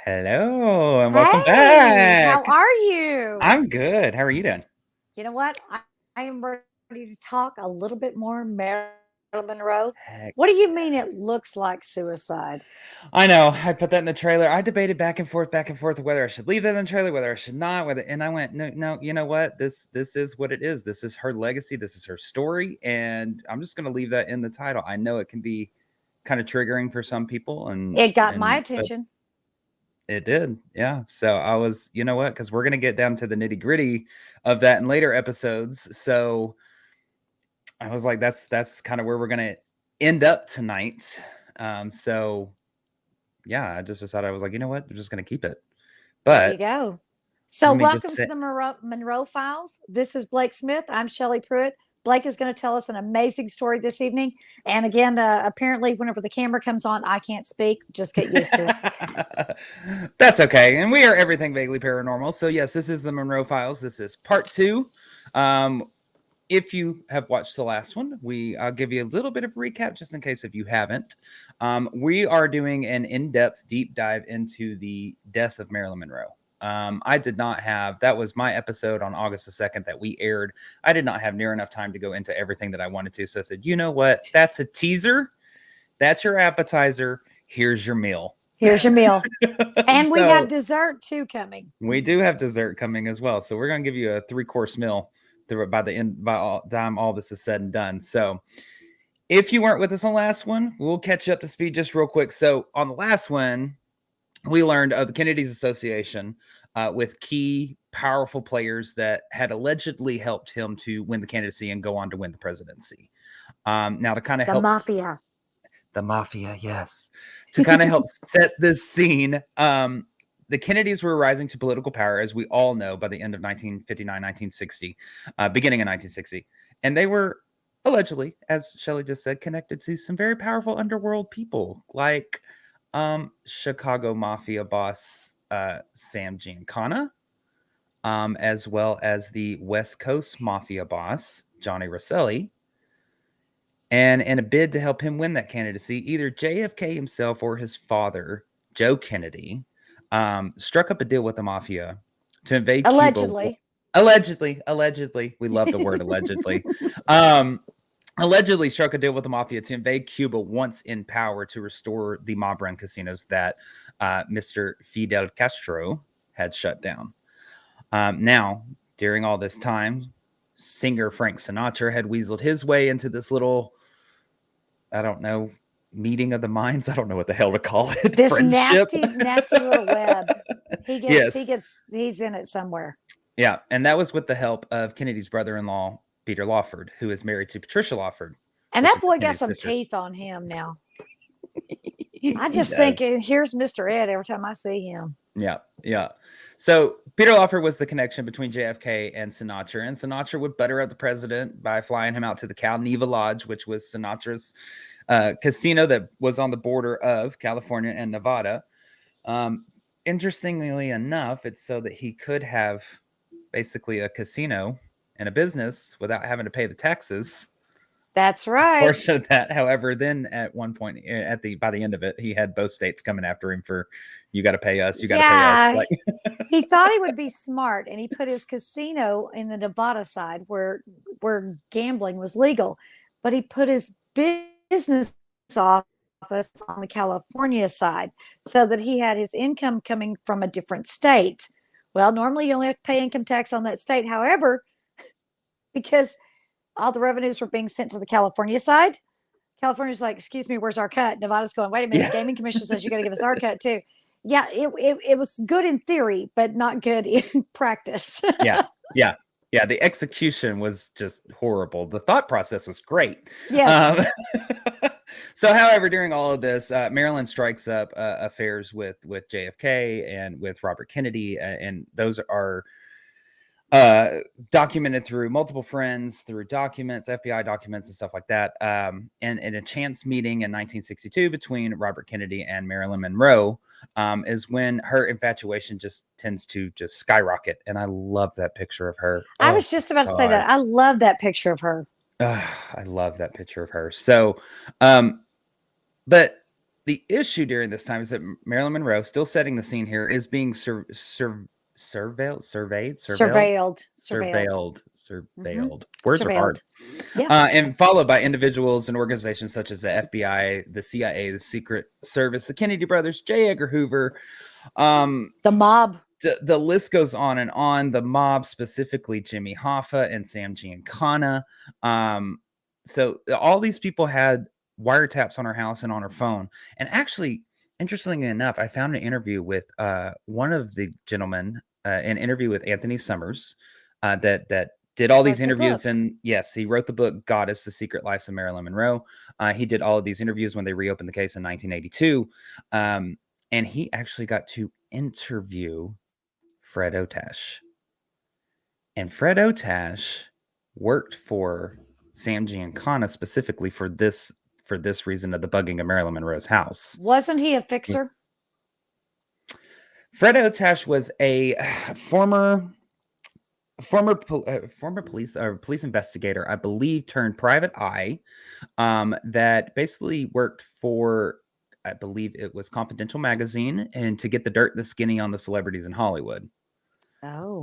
Hello and welcome Hey, how back. are you? I'm good. How are you doing? You know what? I am ready to talk a little bit more Marilyn Monroe. What do you Heck, mean it looks like suicide? I know. I put that in the trailer. I debated back and forth whether I should leave that in the trailer, whether I should not, whether and I went, no, no, you know what? This is what it is. This is her legacy. This is her story. And I'm just gonna leave that in the title. I know it can be kind of triggering for some people It got my but attention. it did. Yeah. So I was, you know what? Because we're gonna get down to the nitty-gritty of that in later episodes. So I was like, that's kind of where we're gonna end up tonight. So yeah, I just decided I was like, you know what, I'm just gonna keep it. There you But go. So, let me just welcome to say, the Monroe Files. This is Blake Smith. I'm Shelley Pruitt. Blake is going to tell us an amazing story this evening. And again, apparently, whenever the camera comes on, I can't speak. Just get used to it. that's okay. And we are everything vaguely paranormal. So yes, this is the Monroe Files. This is part two. Um, if you have watched the last one, I'll give you a little bit of recap just in case if you haven't. We are doing an in-depth deep dive into the death of Marilyn Monroe. I did not have that was my episode on August the 2nd that we aired. I did not have near enough time to go into everything that I wanted to. So I said, you know what? That's a teaser. That's your appetizer. Here's your meal. Here's your meal. And we have So dessert too coming. we do have dessert coming as well. So we're gonna give you a 3-course meal by the end by all time all this is said and done. So if you weren't with us on the last one, we'll catch you up to speed just real quick. So on the last one, we learned of the Kennedy's association with key powerful players that had allegedly helped him to win the candidacy and go on to win the presidency. Now to kind of The help mafia. the mafia, yes, to kind of help set this scene. The Kennedys were rising to political power, as we all know, by the end of 1959, 1960, beginning of 1960. And they were allegedly, as Shelley just said, connected to some very powerful underworld people like Chicago Mafia boss Sam Giancana, as well as the West Coast Mafia boss Johnny Rosselli. And in a bid to help him win that candidacy, either JFK himself or his father, Joe Kennedy, struck up a deal with the mafia to invade Cuba. Allegedly. Allegedly, we love the word allegedly. Um, allegedly struck a deal with the mafia to invade Cuba once in power to restore the mob run casinos that Mr. Fidel Castro had shut down. Now, during all this time, singer Frank Sinatra had weaseled his way into this little, I don't know, meeting of the minds. I don't know what the hell to call it. This Friendship. nasty little web. Yes. He's in it somewhere. Yeah. And that was with the help of Kennedy's brother in law, Peter Lawford, who is married to Patricia Lawford, And which that is boy got Kennedy's some sister. teeth on him now. I He just does. think here's Mr. Ed every time I see him. Yeah. Yeah. So Peter Lawford was the connection between JFK and Sinatra. And Sinatra would butter up the president by flying him out to the Cal Neva Lodge, which was Sinatra's casino that was on the border of California and Nevada. Um, Interestingly enough, it's so that he could have basically a casino and a business without having to pay the taxes That's right. portion of that. However, then at one point by the end of it, he had both states coming after him for you got to pay us, you got to pay us. Yeah. Like He thought he would be smart and he put his casino in the Nevada side where gambling was legal, but he put his business office on the California side so that he had his income coming from a different state. Well, normally you only have to pay income tax on that state. However, because all the revenues were being sent to the California side, California's like, excuse me, where's our cut? Nevada's going, wait a minute, yeah, the gaming commission says you got to give us our cut too. Yeah, it was good in theory, but not good in practice. yeah, yeah. Yeah, the execution was just horrible. The thought process was great. Yes. Um, so, however, during all of this, Marilyn strikes up affairs with JFK and with Robert Kennedy, and those are documented through multiple friends, through documents, FBI documents, and stuff like that. And in a chance meeting in 1962 between Robert Kennedy and Marilyn Monroe, is when her infatuation just tends to just skyrocket. And I love that picture of her. I Oh was just about to say God. that. I love that picture of her. I love that picture of her. So, but the issue during this time is that Marilyn Monroe, still setting the scene here, is being surveilled. Words are hard. Yeah. And followed by individuals and organizations such as the FBI, the CIA, the Secret Service, the Kennedy brothers, J. Edgar Hoover, the mob. The list goes on and on. The mob, specifically Jimmy Hoffa and Sam Giancana. So all these people had wiretaps on her house and on her phone. And actually, interestingly enough, I found an interview with one of the gentlemen, an interview with Anthony Summers, that did all these interviews. And yes, he wrote the book Goddess: The Secret Lives of Marilyn Monroe. He did all of these interviews when they reopened the case in 1982. And he actually got to interview Fred Otash. And Fred Otash worked for Sam Giancana specifically for this reason of the bugging of Marilyn Monroe's house. Wasn't he a fixer? Fred Otash was a former police investigator, I believe, turned private eye, that basically worked for, I believe it was Confidential magazine, and to get the dirt and the skinny on the celebrities in Hollywood. Oh.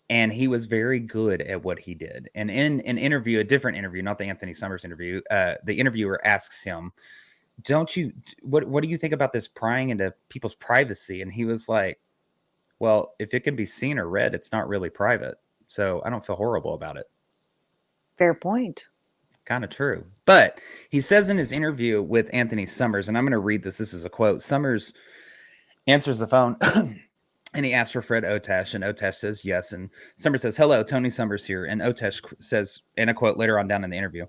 And he was very good at what he did. And in an interview, a different interview, not the Anthony Summers interview, the interviewer asks him, what do you think about this prying into people's privacy? And he was like, well, if it can be seen or read, it's not really private. So I don't feel horrible about it. Fair point. Kind of true. But he says in his interview with Anthony Summers, and I'm going to read this. This is a quote. Summers answers the phone and he asks for Fred Otash, and Otash says yes. And Summers says, hello, Tony Summers here. And Otash says, in a quote later on down in the interview,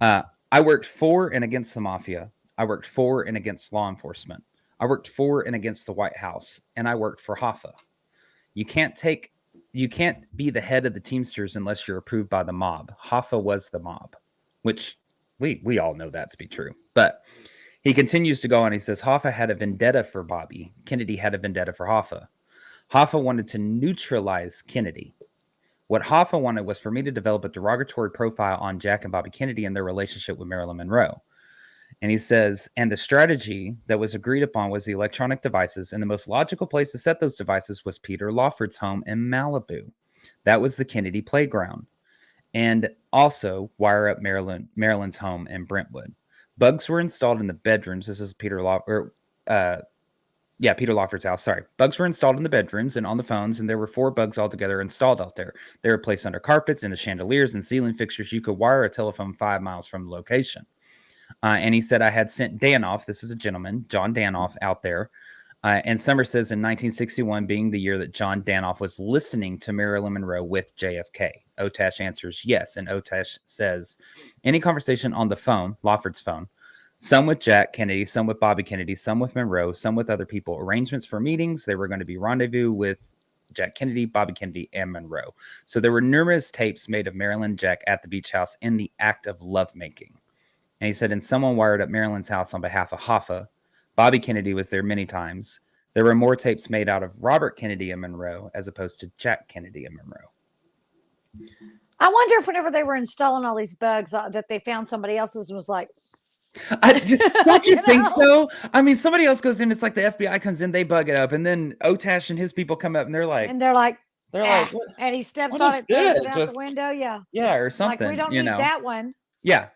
I worked for and against the mafia. I worked for and against law enforcement. I worked for and against the White House, and I worked for Hoffa. You can't be the head of the Teamsters unless you're approved by the mob. Hoffa was the mob, which we all know that to be true. But he continues to go on. He says, Hoffa had a vendetta for Bobby. Kennedy had a vendetta for Hoffa. Hoffa wanted to neutralize Kennedy. What Hoffa wanted was for me to develop a derogatory profile on Jack and Bobby Kennedy and their relationship with Marilyn Monroe. And he says, and the strategy that was agreed upon was the electronic devices, and the most logical place to set those devices was Peter Lawford's home in Malibu. That was the Kennedy playground. And also wire up Marilyn's home in Brentwood. Bugs were installed in the bedrooms. This is Peter Lawford's house. Sorry. Bugs were installed in the bedrooms and on the phones, and there were 4 bugs altogether installed out there. They were placed under carpets, in the chandeliers and ceiling fixtures. You could wire a telephone 5 miles from the location. And he said, I had sent Danoff, this is a gentleman, John Danoff, out there. And Summers says in 1961, being the year that John Danoff was listening to Marilyn Monroe with JFK. Otash answers yes. And Otash says, any conversation on the phone, Lawford's phone, some with Jack Kennedy, some with Bobby Kennedy, some with Monroe, some with other people, arrangements for meetings. They were going to be rendezvous with Jack Kennedy, Bobby Kennedy, and Monroe. So there were numerous tapes made of Marilyn and Jack at the beach house in the act of lovemaking. And he said, and someone wired up Marilyn's house on behalf of Hoffa. Bobby Kennedy was there many times. There were more tapes made out of Robert Kennedy and Monroe as opposed to Jack Kennedy and Monroe. I wonder if whenever they were installing all these bugs that they found somebody else's and was like, don't you think so? I mean, somebody else goes in, it's like the FBI comes in, they bug it up, and then Otash and his people come up and they're like, and he steps on it, throws it out the window. Yeah, or something. Like, we don't need that one. Yeah.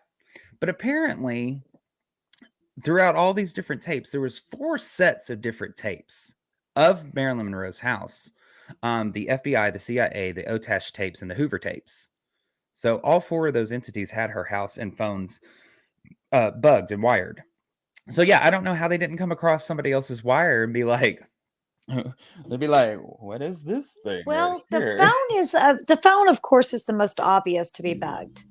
But apparently, throughout all these different tapes, there was 4 sets of different tapes of Marilyn Monroe's house. The FBI, the CIA, the Otash tapes, and the Hoover tapes. So all 4 of those entities had her house and phones bugged and wired. So yeah, I don't know how they didn't come across somebody else's wire and be like, they'd be like, what is this thing? Well, the phone, of course, is the most obvious to be bugged.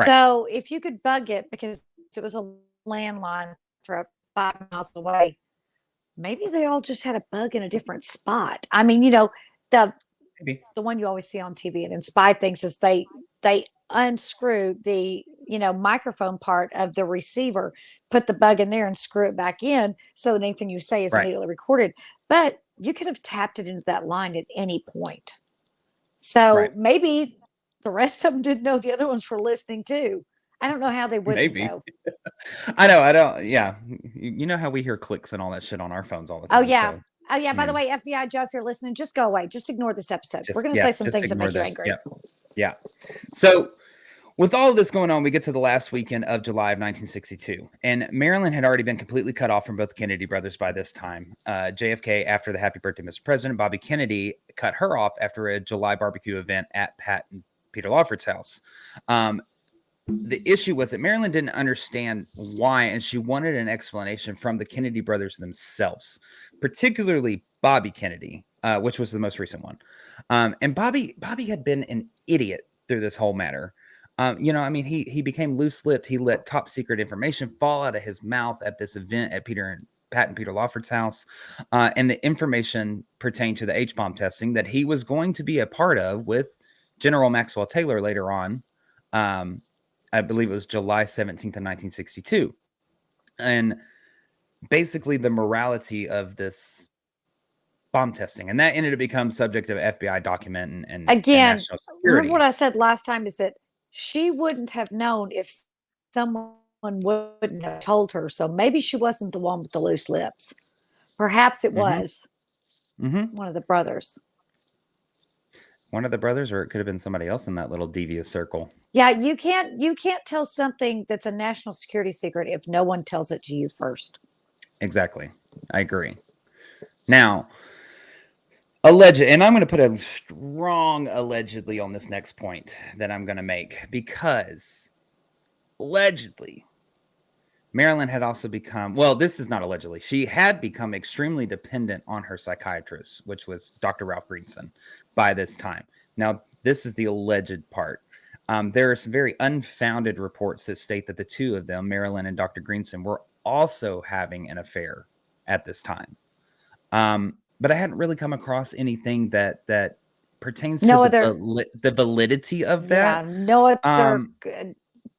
Right. So if you could bug it because it was a landline for 5 miles away, maybe they all just had a bug in a different spot. I mean, the one you always see on TV and in spy things is they unscrew the microphone part of the receiver, put the bug in there and screw it back in so that anything you say is immediately recorded. But you could have tapped it into that line at any point. So maybe the rest of them didn't know the other ones were listening too. I don't know how they wouldn't, Maybe. though. I know. I don't. Yeah. You know how we hear clicks and all that shit on our phones all the Oh, time. yeah. So, Oh, yeah. I By the mean, way, FBI Joe, if you're listening, just go away. Just ignore this episode. We're going to say some just things that ignore make you this. angry. Yep. Yeah. So, with all of this going on, we get to the last weekend of July of 1962, and Marilyn had already been completely cut off from both Kennedy brothers by this time. JFK, after the Happy Birthday, Mr. President, Bobby Kennedy cut her off after a July barbecue event at Pat and Peter Lawford's house. The issue was that Marilyn didn't understand why, and she wanted an explanation from the Kennedy brothers themselves, particularly Bobby Kennedy, which was the most recent one. And Bobby had been an idiot through this whole matter. I mean, he became loose-lipped. He let top secret information fall out of his mouth at this event at Pat and Peter Lawford's house, and the information pertained to the H-bomb testing that he was going to be a part of with General Maxwell Taylor later on. I believe it was July 17th of 1962. And basically the morality of this bomb testing. And that ended up becoming subject of FBI document and Again, national remember what security. I said last time is that she wouldn't have known if someone wouldn't have told her. So maybe she wasn't the one with the loose lips. Perhaps it was one of the brothers. One of the brothers, or it could have been somebody else in that little devious circle. Yeah, you can't tell something that's a national security secret if no one tells it to you first. Exactly. I agree. Now, alleged, and I'm going to put a strong allegedly on this next point that I'm going to make, because allegedly Marilyn had also become, well, this is not allegedly, she had become extremely dependent on her psychiatrist, which was Dr. Ralph Greenson, by this time. Now, this is the alleged part. There are some very unfounded reports that state that the two of them, Marilyn and Dr. Greenson, were also having an affair at this time. But I hadn't really come across anything that pertains to the validity of that. Yeah, no other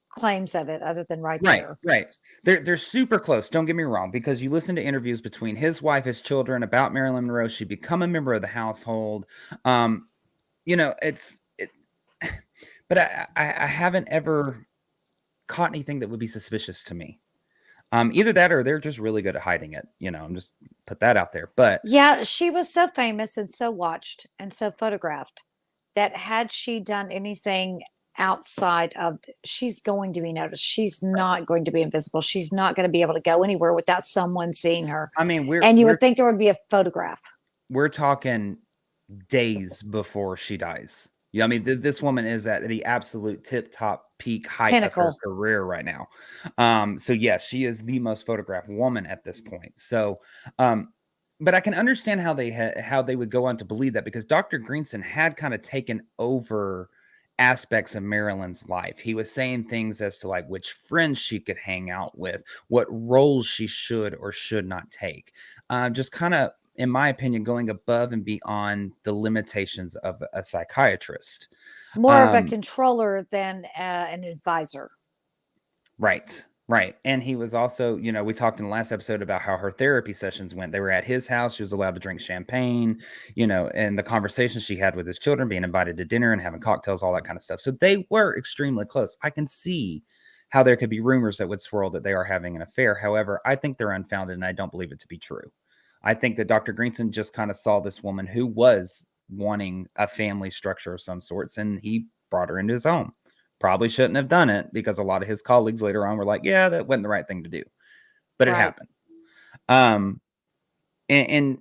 claims of it other than right there. Right. They're super close. Don't get me wrong, because you listen to interviews between his wife, his children about Marilyn Monroe. She become a member of the household. But I haven't ever caught anything that would be suspicious to me. Either that or they're just really good at hiding it. I'm just put that out there. But yeah, she was so famous and so watched and so photographed that had she done anything outside of, she's going to be noticed. She's not going to be invisible. She's not going to be able to go anywhere without someone seeing her. I mean, you would think there would be a photograph. We're talking days before she dies. I mean, this woman is at the absolute tip-top peak height Pinnacle of her career right now. So yes, she is the most photographed woman at this point. So, but I can understand how they would go on to believe that, because Dr. Greenson had kind of taken over aspects of Marilyn's life. He was saying things as to like which friends she could hang out with, what roles she should or should not take. Just kind of, in my opinion, going above and beyond the limitations of a psychiatrist. More of a controller than an advisor. Right. And he was also, we talked in the last episode about how her therapy sessions went. They were at his house. She was allowed to drink champagne, and the conversations she had with his children, being invited to dinner and having cocktails, all that kind of stuff. So they were extremely close. I can see how there could be rumors that would swirl that they are having an affair. However, I think they're unfounded, and I don't believe it to be true. I think that Dr. Greenson just kind of saw this woman who was wanting a family structure of some sorts, and he brought her into his home. Probably shouldn't have done it, because a lot of his colleagues later on were like, yeah, that wasn't the right thing to do. But it happened. And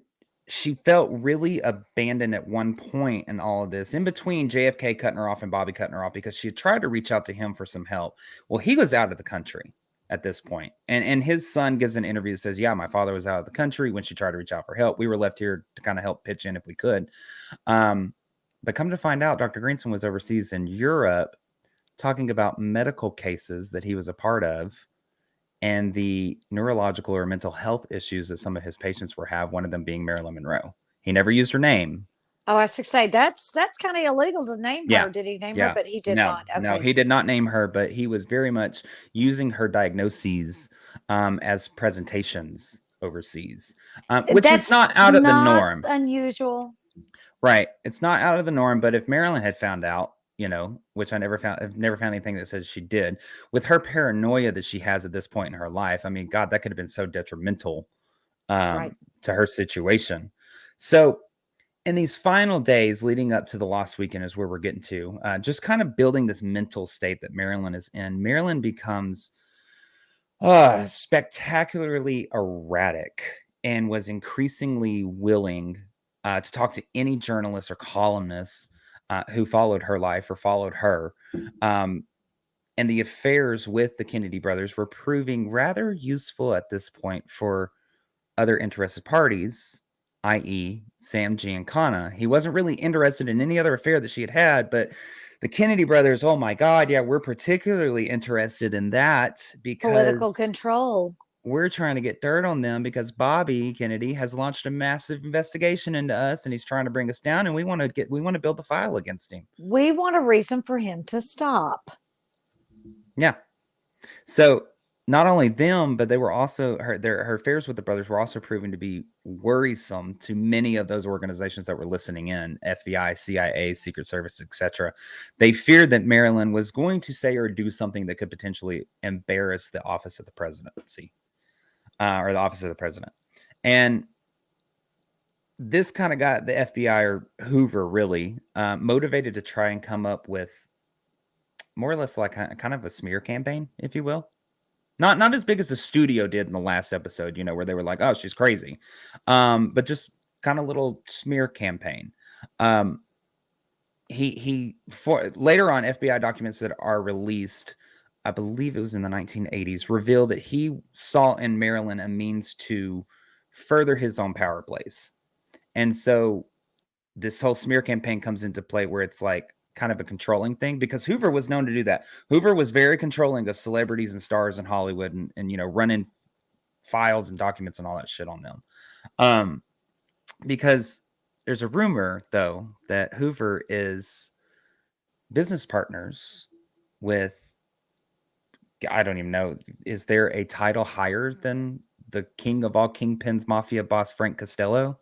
she felt really abandoned at one point in all of this, in between JFK cutting her off and Bobby cutting her off, because she had tried to reach out to him for some help. Well, he was out of the country at this point. And his son gives an interview that says, yeah, my father was out of the country when she tried to reach out for help. We were left here to kind of help pitch in if we could. But come to find out, Dr. Greenson was overseas in Europe talking about medical cases that he was a part of and the neurological or mental health issues that some of his patients were having, one of them being Marilyn Monroe. He never used her name. Oh, I was to say, that's kind of illegal to name her. Did he name her? But he did not. Okay. No, he did not name her, but he was very much using her diagnoses as presentations overseas, which is not out of the norm. Unusual. Right. It's not out of the norm, but if Marilyn had found out, which I've never found anything that says she did. With her paranoia that she has at this point in her life, I mean, God, that could have been so detrimental Right. to her situation. So, in these final days leading up to the lost weekend is where we're getting to, just kind of building this mental state that Marilyn is in. Marilyn becomes spectacularly erratic and was increasingly willing to talk to any journalist or columnist who followed her life or followed her. Um, and the affairs with the Kennedy brothers were proving rather useful at this point for other interested parties, i.e., Sam Giancana. He wasn't really interested in any other affair that she had had, but the Kennedy brothers, oh my God, yeah, we're particularly interested in that Political because control. we're trying to get dirt on them because Bobby Kennedy has launched a massive investigation into us and he's trying to bring us down, and we want to build the file against him. We want a reason for him to stop. Yeah. So not only them, but they were also her affairs with the brothers were also proving to be worrisome to many of those organizations that were listening in: FBI, CIA, Secret Service, etc. They feared that Marilyn was going to say or do something that could potentially embarrass the office of the presidency, or the office of the president. And this kind of got the FBI, or Hoover, really motivated to try and come up with more or less like kind of a smear campaign, if you will. Not as big as the studio did in the last episode, where they were like, "Oh, she's crazy," but just kind of little smear campaign. He for later on, FBI documents that are released, I believe it was in the 1980s, reveal that he saw in Marilyn a means to further his own power plays, and so this whole smear campaign comes into play where it's like kind of a controlling thing, because Hoover was known to do that. Hoover was very controlling of celebrities and stars in Hollywood, and running files and documents and all that shit on them. Because there's a rumor though that Hoover is business partners with, I don't even know, is there a title higher than the king of all kingpins mafia boss Frank Costello?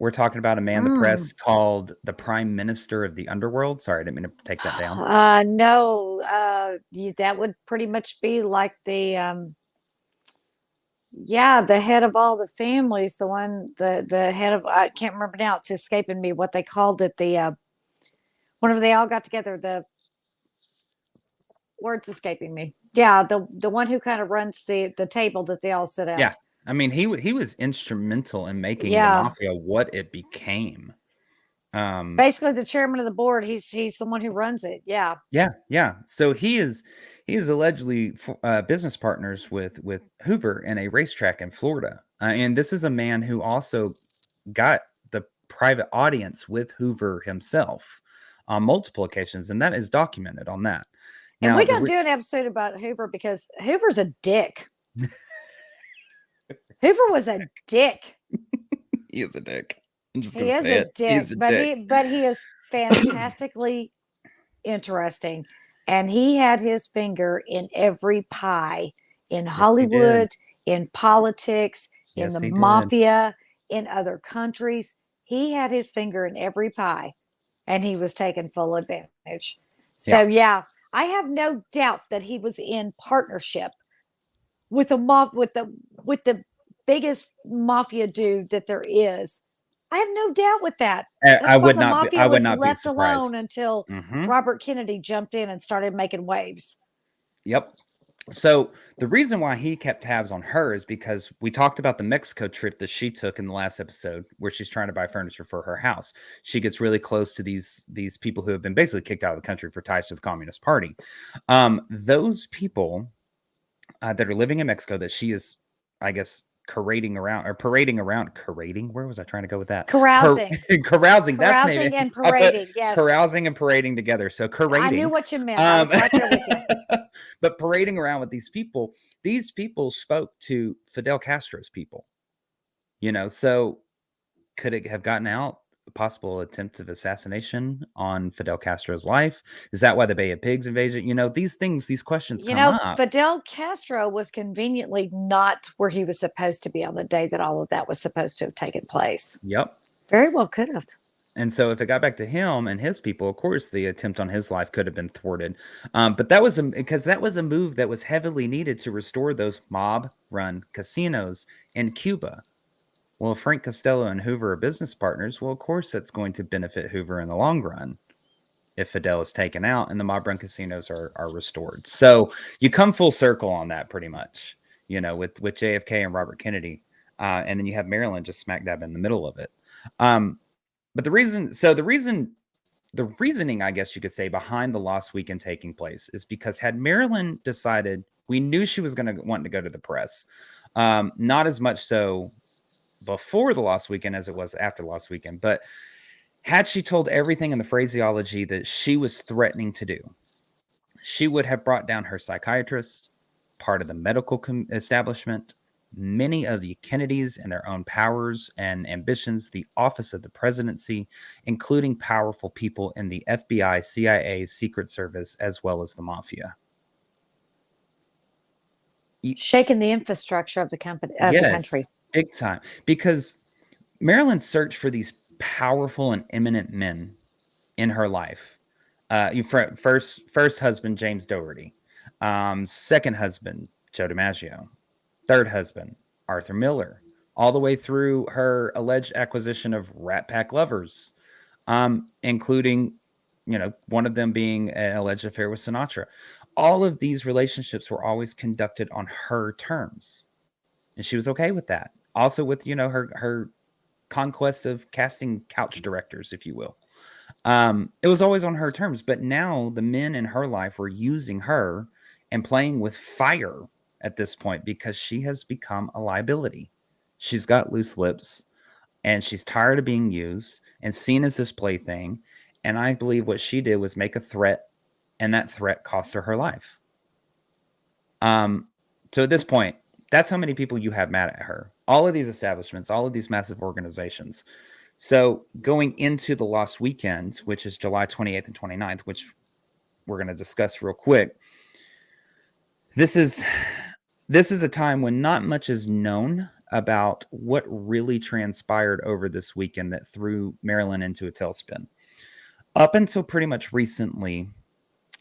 We're talking about a man the press called the Prime Minister of the Underworld. Sorry, I didn't mean to take that down. No, that would pretty much be like the the head of all the families, the head of, I can't remember now, it's escaping me what they called it, whenever they all got together, the word's escaping me. Yeah, the one who kind of runs the table that they all sit at. Yeah, I mean he was instrumental in making the mafia what it became. Basically the chairman of the board. He's the one who runs it. Yeah. So he is allegedly business partners with Hoover in a racetrack in Florida, and this is a man who also got the private audience with Hoover himself on multiple occasions, and that is documented on that. And we got to do an episode about Hoover because Hoover's a dick. Hoover was a dick. He is a dick. He is a dick, but he is fantastically interesting, and he had his finger in every pie in Hollywood, in politics, in the mafia, in other countries. He had his finger in every pie, and he was taking full advantage. So I have no doubt that he was in partnership with the biggest mafia dude that there is. I have no doubt with that. I would not be surprised. Alone until Robert Kennedy jumped in and started making waves. Yep. So the reason why he kept tabs on her is because we talked about the Mexico trip that she took in the last episode, where she's trying to buy furniture for her house. She gets really close to these people who have been basically kicked out of the country for ties to the Communist Party. Those people that are living in Mexico that she is, I guess, parading around. Where was I trying to go with that? Carousing. Carousing. That's maybe. And parading. Yes. Carousing and parading together. So parading. I knew what you meant. I was right there with you. But parading around with these people spoke to Fidel Castro's people. So could it have gotten out? A possible attempt of assassination on Fidel Castro's life? Is that why the Bay of Pigs invasion? These questions come up. Fidel Castro was conveniently not where he was supposed to be on the day that all of that was supposed to have taken place. Yep. Very well could have. And so if it got back to him and his people, of course, the attempt on his life could have been thwarted. But that was because that was a move that was heavily needed to restore those mob-run casinos in Cuba. Well, if Frank Costello and Hoover are business partners, well, of course, that's going to benefit Hoover in the long run if Fidel is taken out and the mob-run casinos are restored. So you come full circle on that pretty much, with JFK and Robert Kennedy. And then you have Marilyn just smack dab in the middle of it. But the reasoning, I guess you could say, behind the Lost Weekend taking place is because had Marilyn decided, we knew she was going to want to go to the press, not as much so before the Lost Weekend as it was after the Lost Weekend, but had she told everything in the phraseology that she was threatening to do, she would have brought down her psychiatrist, part of the medical establishment, many of the Kennedys and their own powers and ambitions, the office of the presidency, including powerful people in the FBI, CIA, Secret Service, as well as the mafia. Shaking the infrastructure of the company, of the country. Big time. Because Marilyn searched for these powerful and eminent men in her life. First husband, James Dougherty. Second husband, Joe DiMaggio. Third husband, Arthur Miller. All the way through her alleged acquisition of Rat Pack lovers, including, one of them being an alleged affair with Sinatra. All of these relationships were always conducted on her terms. And she was okay with that. Also with, her conquest of casting couch directors, if you will. It was always on her terms. But now the men in her life were using her and playing with fire at this point because she has become a liability. She's got loose lips and she's tired of being used and seen as this plaything. And I believe what she did was make a threat, and that threat cost her life. So at this point, that's how many people you have mad at her. All of these establishments, all of these massive organizations. So going into the Lost Weekend, which is July 28th and 29th, which we're going to discuss real quick. This is a time when not much is known about what really transpired over this weekend that threw Marilyn into a tailspin. Up until pretty much recently,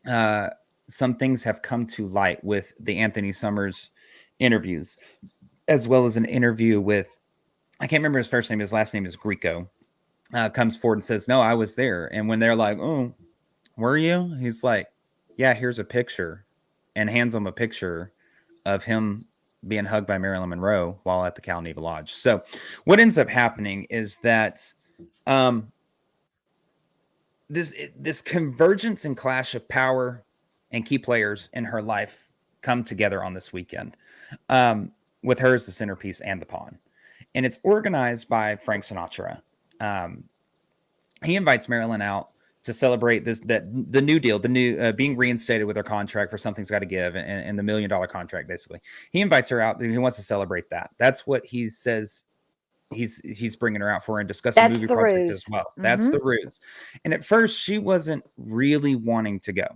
some things have come to light with the Anthony Summers interviews, as well as an interview with, I can't remember his first name, his last name is Grieco, comes forward and says, no, I was there. And when they're like, oh, were you? He's like, yeah, here's a picture, and hands him a picture of him being hugged by Marilyn Monroe while at the Cal Neva Lodge. So what ends up happening is that this convergence and clash of power and key players in her life come together on this weekend, with her as the centerpiece and the pawn. And it's organized by Frank Sinatra. He invites Marilyn out to celebrate the new deal, the new being reinstated with her contract for Something's Got to Give, and the $1 million contract. Basically, he invites her out. He wants to celebrate that. That's what he says he's bringing her out for, and discussing the movie project as well. Mm-hmm. That's the ruse. And at first, she wasn't really wanting to go,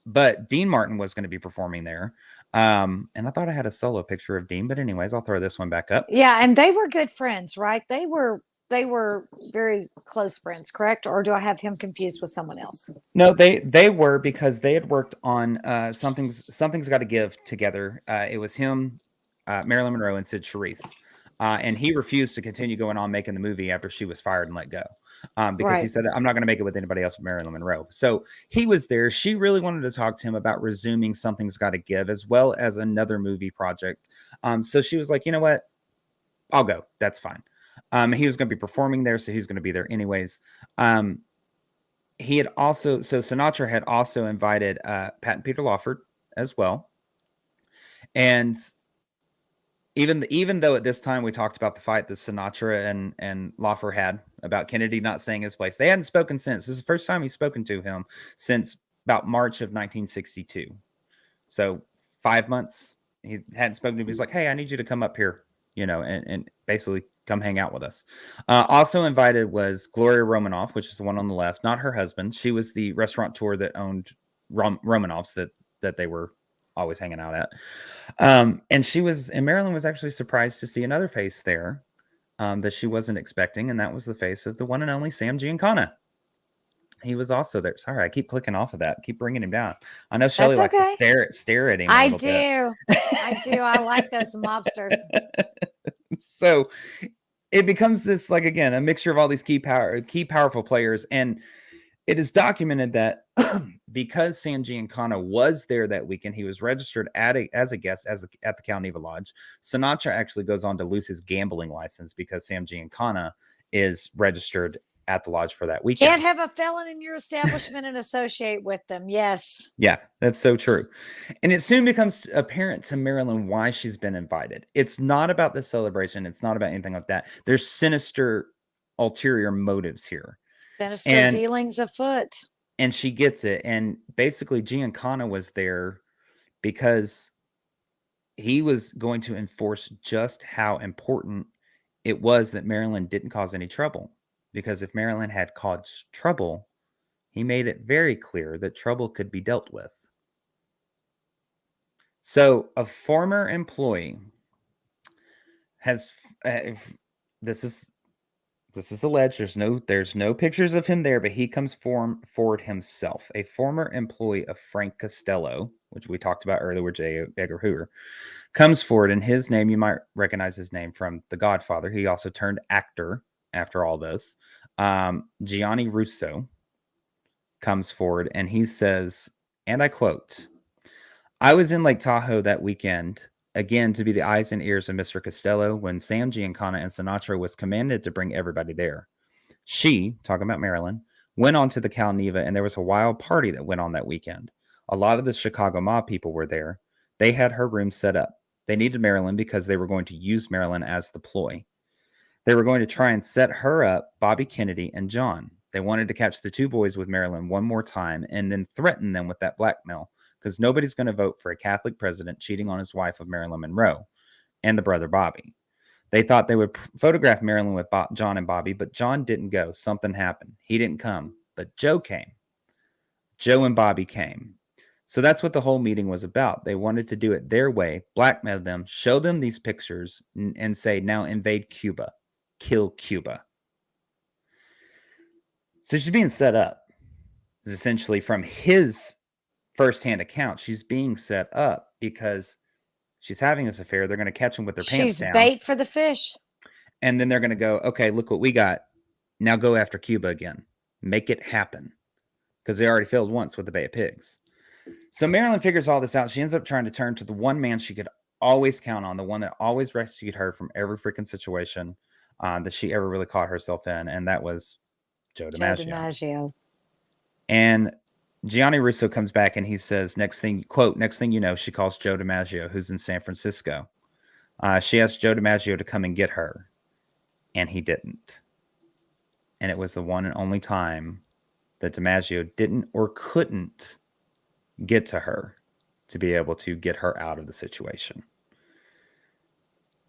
but Dean Martin was going to be performing there. And I thought I had a solo picture of Dean, but anyways, I'll throw this one back up. Yeah, and they were good friends, right? They were very close friends, correct? Or do I have him confused with someone else? No, they were, because they had worked on Something's Got to Give together. It was him, Marilyn Monroe, and Sid Charisse. And he refused to continue going on making the movie after she was fired and let go. Because he said, I'm not going to make it with anybody else but Marilyn Monroe. So he was there. She really wanted to talk to him about resuming Something's Got to Give, as well as another movie project. So she was like, you know what? I'll go. That's fine. He was going to be performing there, so he's going to be there anyways. Sinatra had also invited Pat and Peter Lawford as well. And even though at this time we talked about the fight that Sinatra and Lawford had about Kennedy not staying his place, they hadn't spoken since. This is the first time he's spoken to him since about March of 1962. So 5 months he hadn't spoken to him. He's like, hey, I need you to come up here, and basically come hang out with us. Also invited was Gloria Romanoff, which is the one on the left, not her husband. She was the restaurateur that owned Romanoff's that they were always hanging out at. And Marilyn was actually surprised to see another face there, that she wasn't expecting, and that was the face of the one and only Sam Giancana. He was also there. Sorry, I keep clicking off of that. Keep bringing him down. I know Shelley likes to stare at him a little bit. I do. I like those mobsters. So it becomes this, like, again, a mixture of all these key powerful players, and it is documented that because Sam Giancana was there that weekend, he was registered as a guest at the Cal Neva Lodge. Sinatra actually goes on to lose his gambling license because Sam Giancana is registered at the lodge for that weekend. Can't have a felon in your establishment and associate with them. Yes. Yeah, that's so true. And it soon becomes apparent to Marilyn why she's been invited. It's not about the celebration. It's not about anything like that. There's sinister ulterior motives here. Sinister dealings afoot. And she gets it. And basically, Giancana was there because he was going to enforce just how important it was that Marilyn didn't cause any trouble. Because if Marilyn had caused trouble, he made it very clear that trouble could be dealt with. So a former employee has this is alleged. There's no pictures of him there, but he comes forward himself. A former employee of Frank Costello, which we talked about earlier with J. Edgar Hoover, comes forward, and his name, you might recognize his name from The Godfather. He also turned actor after all this. Gianni Russo comes forward, and he says, and I quote, "I was in Lake Tahoe that weekend, again, to be the eyes and ears of Mr. Costello when Sam Giancana and Sinatra was commanded to bring everybody there. She," talking about Marilyn, "went on to the Cal Neva, and there was a wild party that went on that weekend. A lot of the Chicago mob people were there. They had her room set up. They needed Marilyn because they were going to use Marilyn as the ploy. They were going to try and set her up, Bobby Kennedy and John. They wanted to catch the two boys with Marilyn one more time and then threaten them with that blackmail, because nobody's going to vote for a Catholic president cheating on his wife of Marilyn Monroe and the brother Bobby. They thought they would photograph Marilyn with John and Bobby, but John didn't go. Something happened. He didn't come, but Joe came. Joe and Bobby came. So that's what the whole meeting was about. They wanted to do it their way, blackmail them, show them these pictures, and say, now invade Cuba. Kill Cuba." So she's being set up. It's essentially, from his firsthand account, she's being set up because she's having this affair. They're going to catch him with their pants down. She's bait for the fish. And then they're going to go, okay, look what we got. Now go after Cuba again. Make it happen. Because they already failed once with the Bay of Pigs. So Marilyn figures all this out. She ends up trying to turn to the one man she could always count on, the one that always rescued her from every freaking situation that she ever really caught herself in. And that was Joe DiMaggio. And Gianni Russo comes back and he says, next thing you know, she calls Joe DiMaggio, who's in San Francisco. She asked Joe DiMaggio to come and get her, and he didn't. And it was the one and only time that DiMaggio didn't or couldn't get to her to be able to get her out of the situation.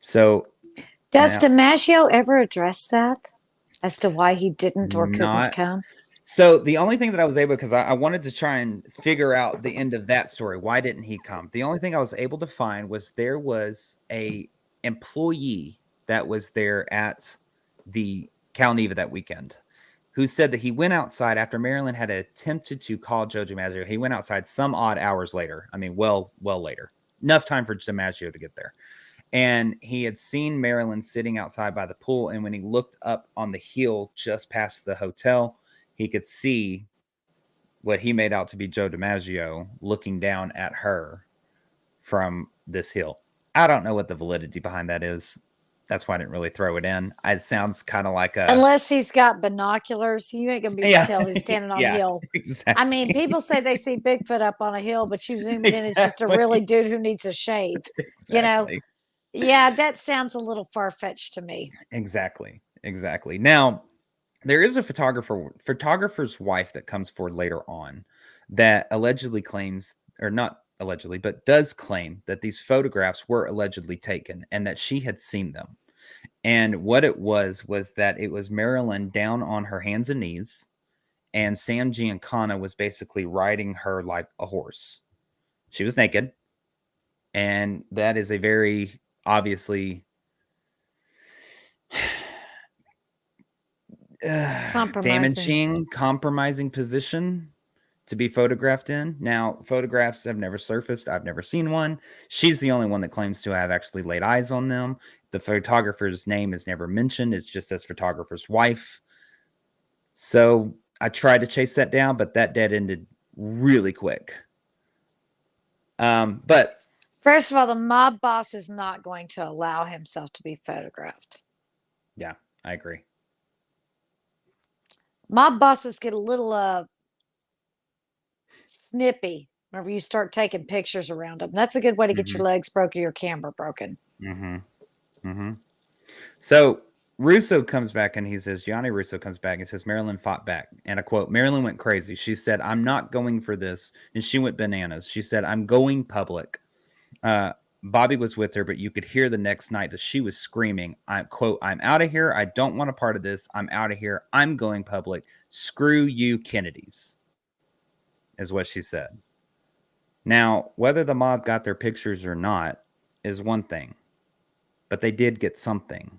So does DiMaggio ever address that as to why he didn't or couldn't come? So the only thing that I was able, because I wanted to try and figure out the end of that story, why didn't he come? The only thing I was able to find was there was a employee that was there at the Cal Neva that weekend who said that he went outside after Marilyn had attempted to call Joe DiMaggio. He went outside some odd hours later. I mean, well later. Enough time for DiMaggio to get there. And he had seen Marilyn sitting outside by the pool. And when he looked up on the hill just past the hotel, he could see what he made out to be Joe DiMaggio looking down at her from this hill. I don't know what the validity behind that is. That's why I didn't really throw it in. It sounds kind of like unless he's got binoculars, you ain't gonna be able to tell who's standing on a hill. Exactly. I mean, people say they see Bigfoot up on a hill, but you zoom in, it's just a really dude who needs a shave. Exactly. You know? Yeah, that sounds a little far-fetched to me. Exactly. Now, there is a photographer's wife that comes forward later on that allegedly claims, or not allegedly, but does claim that these photographs were allegedly taken and that she had seen them. And what it was that it was Marilyn down on her hands and knees, and Sam Giancana was basically riding her like a horse. She was naked. And that is a very obviously compromising position to be photographed in. Now, photographs have never surfaced. I've never seen one. She's the only one that claims to have actually laid eyes on them. The photographer's name is never mentioned. It's just as photographer's wife. So I tried to chase that down, but that dead ended really quick. But first of all, the mob boss is not going to allow himself to be photographed. Yeah, I agree. Mob bosses get a little snippy whenever you start taking pictures around them. That's a good way to get your legs broken, your camera broken. So Russo comes back and he says, Gianni Russo comes back and says, Marilyn fought back. And I quote, Marilyn went crazy. She said, I'm not going for this. And she went bananas. She said, I'm going public. Bobby was with her, but you could hear the next night that she was screaming, I quote, I'm out of here. I don't want a part of this. I'm out of here. I'm going public. Screw you, Kennedys, is what she said. Now, whether the mob got their pictures or not is one thing, but they did get something.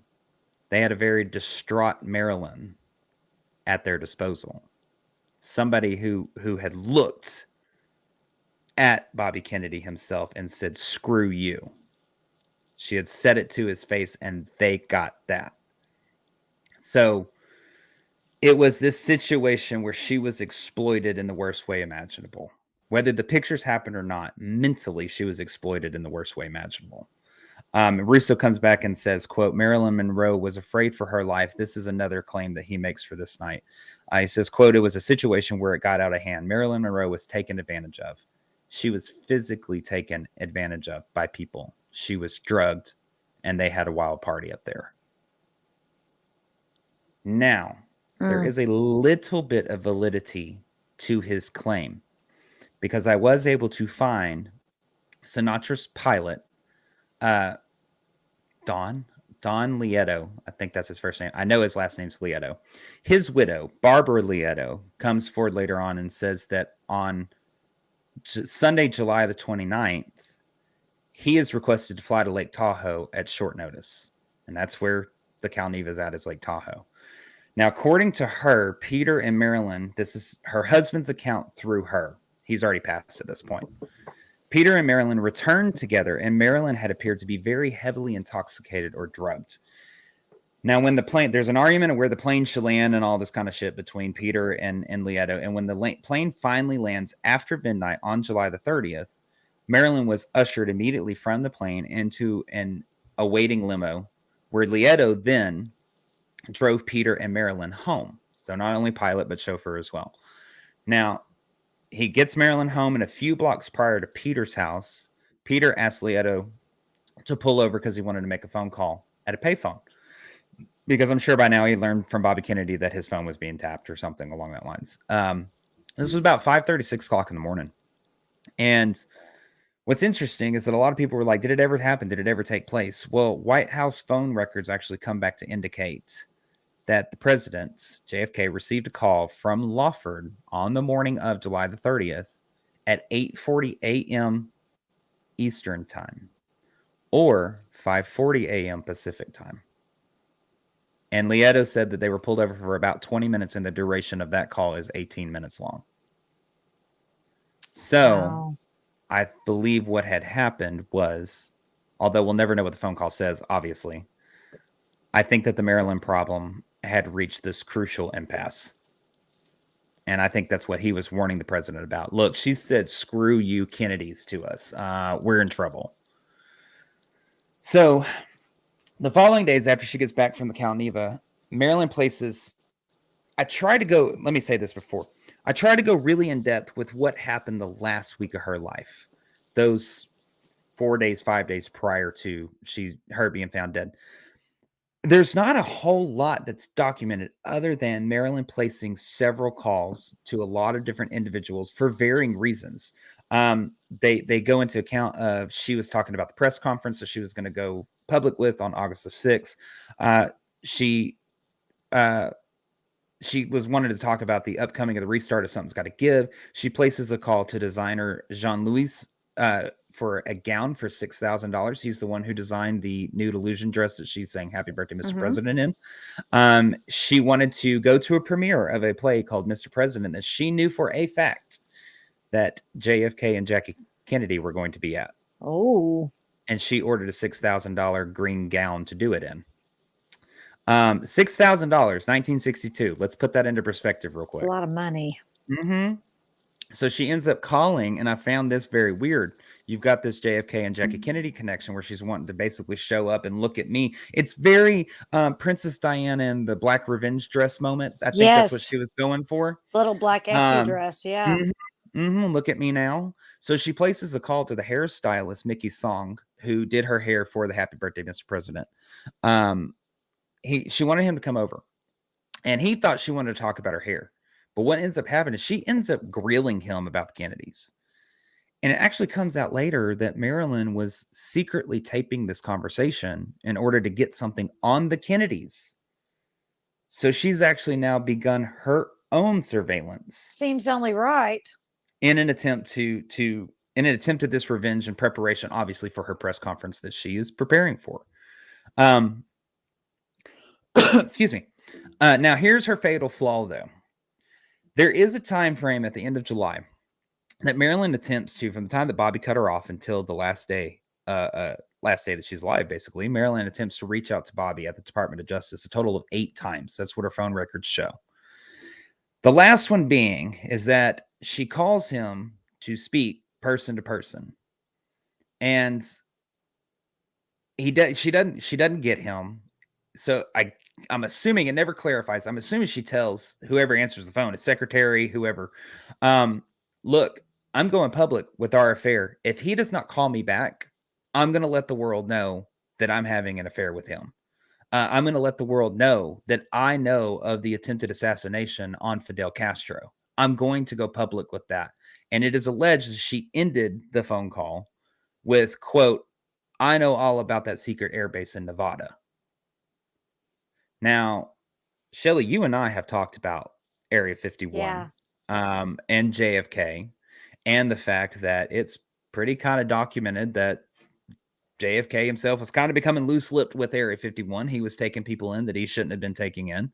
They had a very distraught Marilyn at their disposal. Somebody who had looked at Bobby Kennedy himself and said, screw you. She had said it to his face, and they got that. So it was this situation where she was exploited in the worst way imaginable. Whether the pictures happened or not, mentally, she was exploited in the worst way imaginable. Russo comes back and says, quote, Marilyn Monroe was afraid for her life. This is another claim that he makes for this night. He says, quote, it was a situation where it got out of hand. Marilyn Monroe was taken advantage of. She was physically taken advantage of by people. She was drugged, and they had a wild party up there. Now, there is a little bit of validity to his claim, because I was able to find Sinatra's pilot, Don Lieto, I think that's his first name. I know his last name's Lieto. His widow, Barbara Lieto, comes forward later on and says that on Sunday, July the 29th, he is requested to fly to Lake Tahoe at short notice. And that's where the Cal Neva's at, is Lake Tahoe. Now, according to her, Peter and Marilyn, this is her husband's account through her. He's already passed at this point. Peter and Marilyn returned together, and Marilyn had appeared to be very heavily intoxicated or drugged. Now, when the plane, there's an argument of where the plane should land and all this kind of shit between Peter and Lieto. And when the plane finally lands after midnight on July the 30th, Marilyn was ushered immediately from the plane into an awaiting limo, where Lieto then drove Peter and Marilyn home. So not only pilot, but chauffeur as well. Now, he gets Marilyn home, and a few blocks prior to Peter's house, Peter asked Lieto to pull over because he wanted to make a phone call at a payphone. Because I'm sure by now he learned from Bobby Kennedy that his phone was being tapped or something along that lines. This was about 5:30, 6 o'clock in the morning. And what's interesting is that a lot of people were like, did it ever happen? Did it ever take place? Well, White House phone records actually come back to indicate that the president, JFK, received a call from Lawford on the morning of July the 30th at 8:40 a.m. Eastern time or 5:40 a.m. Pacific time. And Lieto said that they were pulled over for about 20 minutes, and the duration of that call is 18 minutes long. So I believe what had happened was, although we'll never know what the phone call says, obviously, I think that the Marilyn problem had reached this crucial impasse. And I think that's what he was warning the president about. Look, she said, screw you, Kennedys, to us. We're in trouble. So the following days after she gets back from the Cal Neva, Marilyn places, I try to go really in depth with what happened the last week of her life. Those 4 days, 5 days prior to her being found dead. There's not a whole lot that's documented other than Marilyn placing several calls to a lot of different individuals for varying reasons. They go into account of, she was talking about the press conference that she was going to go public with on August the 6th. She was wanted to talk about the upcoming of the restart of Something's Got to Give. She places a call to designer Jean-Louis for a gown for $6,000. He's the one who designed the nude illusion dress that she's saying "Happy Birthday, Mr. President" in. She wanted to go to a premiere of a play called Mr. President that she knew for a fact that JFK and Jackie Kennedy were going to be at. Oh. And she ordered a $6,000 green gown to do it in. $6,000, 1962. Let's put that into perspective real quick. It's a lot of money. Mm-hmm. So she ends up calling, and I found this very weird. You've got this JFK and Jackie Kennedy connection where she's wanting to basically show up and look at me. It's very Princess Diana and the Black Revenge dress moment. I think that's what she was going for. Little black effigy dress, yeah. Look at me now. So she places a call to the hairstylist, Mickey Song, who did her hair for the Happy Birthday, Mr. President. She wanted him to come over, and he thought she wanted to talk about her hair. But what ends up happening is she ends up grilling him about the Kennedys. And it actually comes out later that Marilyn was secretly taping this conversation in order to get something on the Kennedys. So she's actually now begun her own surveillance. Seems only right. In an attempt at this revenge and preparation, obviously, for her press conference that she is preparing for. Excuse me. Now, here's her fatal flaw, though. There is a time frame at the end of July that Marilyn attempts to, from the time that Bobby cut her off until the last day that she's alive, basically, Marilyn attempts to reach out to Bobby at the Department of Justice a total of 8 times. That's what her phone records show. The last one being is that she calls him to speak person to person, and she doesn't get him. So I'm assuming it never clarifies. I'm assuming she tells whoever answers the phone, a secretary, whoever, look, I'm going public with our affair. If he does not call me back, I'm going to let the world know that I'm having an affair with him. I'm going to let the world know that I know of the attempted assassination on Fidel Castro. I'm going to go public with that. And it is alleged that she ended the phone call with, quote, "I know all about that secret airbase in Nevada." Now, Shelley, you and I have talked about Area 51 and JFK, and the fact that it's pretty kind of documented that JFK himself was kind of becoming loose-lipped with Area 51. He was taking people in that he shouldn't have been taking in.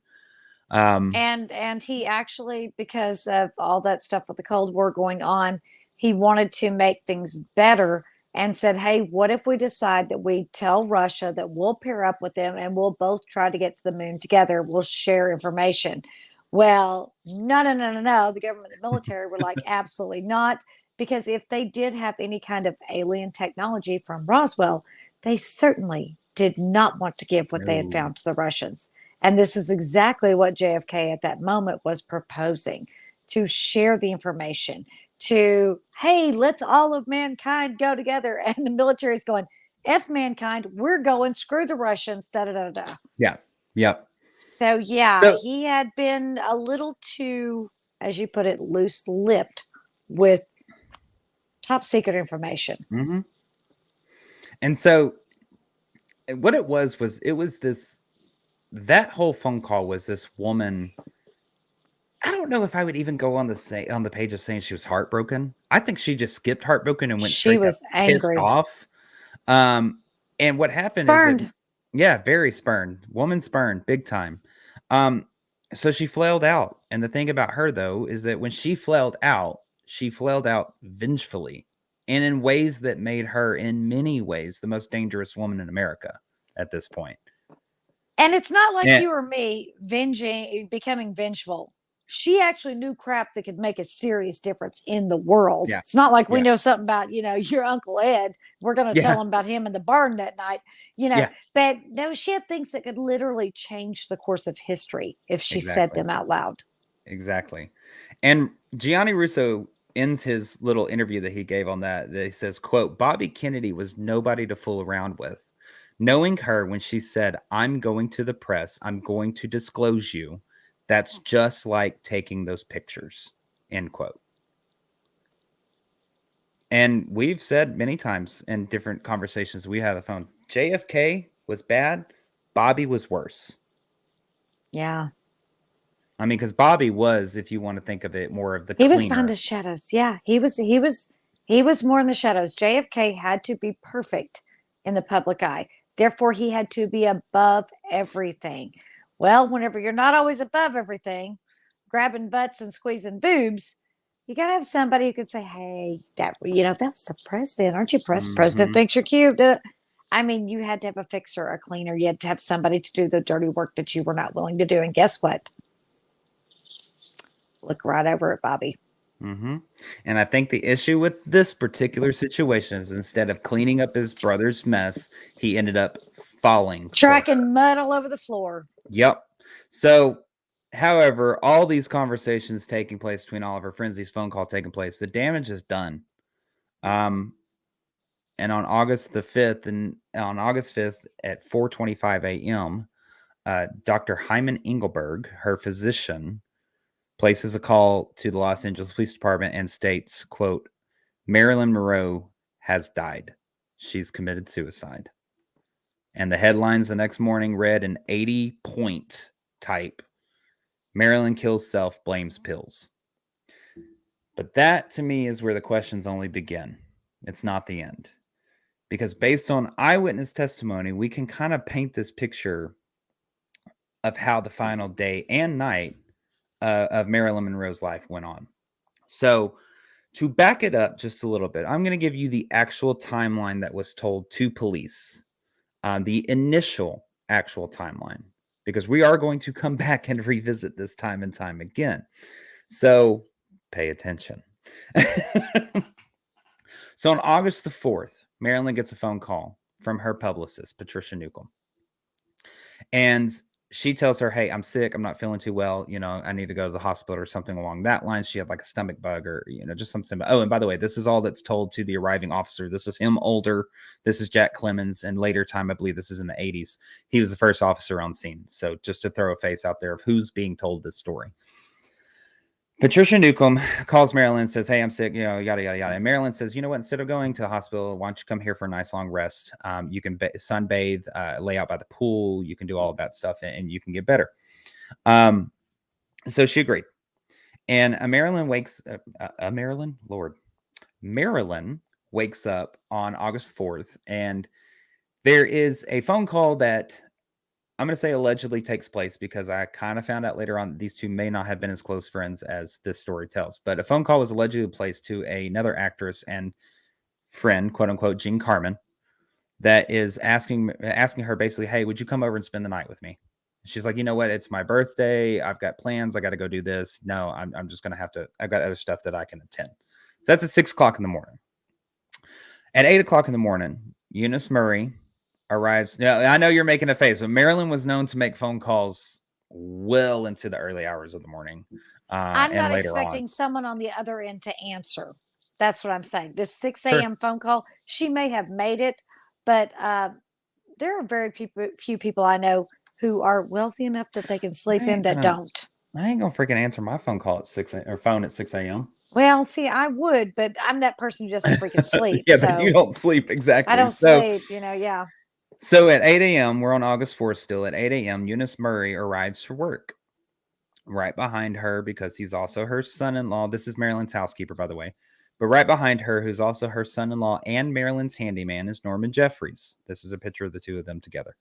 And he actually, because of all that stuff with the Cold War going on, he wanted to make things better and said, hey, what if we decide that we tell Russia that we'll pair up with them and we'll both try to get to the moon together? We'll share information. Well, no. The government and the military were like, absolutely not. Because if they did have any kind of alien technology from Roswell, they certainly did not want to give what they had found to the Russians. And this is exactly what JFK at that moment was proposing, to share the information, to, hey, let's all of mankind go together. And the military is going, F mankind, we're going, screw the Russians, da-da-da-da. Yeah, yep. So, he had been a little too, as you put it, loose-lipped with top secret information. Mm-hmm. And so what it was this, that whole phone call was this woman. I don't know if I would even go on the page of saying she was heartbroken. I think she just skipped heartbroken and went straight pissed off. And what happened is that, very spurned. Woman spurned, big time. So she flailed out. And the thing about her, though, is that when she flailed out vengefully and in ways that made her, in many ways, the most dangerous woman in America at this point. And it's not like you or me becoming vengeful. She actually knew crap that could make a serious difference in the world. Yeah. It's not like we know something about, your Uncle Ed. We're going to tell him about him in the barn that night, But no, she had things that could literally change the course of history if she said them out loud. Exactly. And Gianni Russo ends his little interview that he gave on that. He says, quote, "Bobby Kennedy was nobody to fool around with. Knowing her when she said, 'I'm going to the press, I'm going to disclose you,' that's just like taking those pictures," end quote. And we've said many times in different conversations we had on the phone, JFK was bad, Bobby was worse. Yeah. I mean, because Bobby was, if you want to think of it, more of the he was behind the shadows. Yeah, he was He was more in the shadows. JFK had to be perfect in the public eye. Therefore, he had to be above everything. Well, whenever you're not always above everything, grabbing butts and squeezing boobs, you got to have somebody who can say, hey, that was the president. Aren't you impressed? President thinks you're cute. I mean, you had to have a fixer, a cleaner. You had to have somebody to do the dirty work that you were not willing to do. And guess what? Look right over it, Bobby. And I think the issue with this particular situation is instead of cleaning up his brother's mess, he ended up falling. Tracking mud all over the floor. Yep. So, however, all these conversations taking place between all of her friends, these phone calls taking place, the damage is done. And on August 5th at 4:25 a.m., Dr. Hyman Engelberg, her physician, places a call to the Los Angeles Police Department and states, quote, Marilyn Monroe has died. She's committed suicide. And the headlines the next morning read an 80-point type, Marilyn Kills Self, blames pills. But that, to me, is where the questions only begin. It's not the end. Because based on eyewitness testimony, we can kind of paint this picture of how the final day and night of Marilyn Monroe's life went on. So, to back it up just a little bit, I'm going to give you the actual timeline that was told to police, the initial actual timeline, because we are going to come back and revisit this time and time again. So, pay attention. So, on August the 4th, Marilyn gets a phone call from her publicist, Patricia Newcomb. And she tells her, hey, I'm sick. I'm not feeling too well. I need to go to the hospital or something along that line. She had like a stomach bug or, just something. Oh, and by the way, this is all that's told to the arriving officer. This is him older. This is Jack Clemens. And later time, I believe this is in the 80s. He was the first officer on scene. So just to throw a face out there of who's being told this story. Patricia Newcomb calls Marilyn and says, hey, I'm sick, yada, yada, yada. And Marilyn says, you know what, instead of going to the hospital, why don't you come here for a nice long rest? You can sunbathe, lay out by the pool. You can do all of that stuff and you can get better. So she agreed. And Marilyn wakes up on August 4th. And there is a phone call that I'm going to say allegedly takes place because I kind of found out later on that these two may not have been as close friends as this story tells. But a phone call was allegedly placed to another actress and friend, quote unquote, Jean Carmen, that is asking her basically, hey, would you come over and spend the night with me? She's like, you know what? It's my birthday. I've got plans. I got to go do this. No, I'm just going to have to. I've got other stuff that I can attend. So that's at 6 o'clock in the morning. At 8 o'clock in the morning, Eunice Murray arrives. Now, I know you're making a face, but Marilyn was known to make phone calls well into the early hours of the morning. I'm not expecting someone on the other end to answer. That's what I'm saying. This 6 a.m. phone call, she may have made it, but there are very few people I know who are wealthy enough that they can sleep in that don't. I ain't gonna freaking answer my phone call at 6 or phone at 6 a.m. Well, see, I would, but I'm that person who doesn't freaking sleep. Yeah, but you don't sleep, exactly. I don't sleep, yeah. So at 8 a.m., we're on August 4th still. At 8 a.m., Eunice Murray arrives for work. Right behind her, because he's also her son-in-law. This is Marilyn's housekeeper, by the way. But right behind her, who's also her son-in-law and Marilyn's handyman, is Norman Jeffries. This is a picture of the two of them together.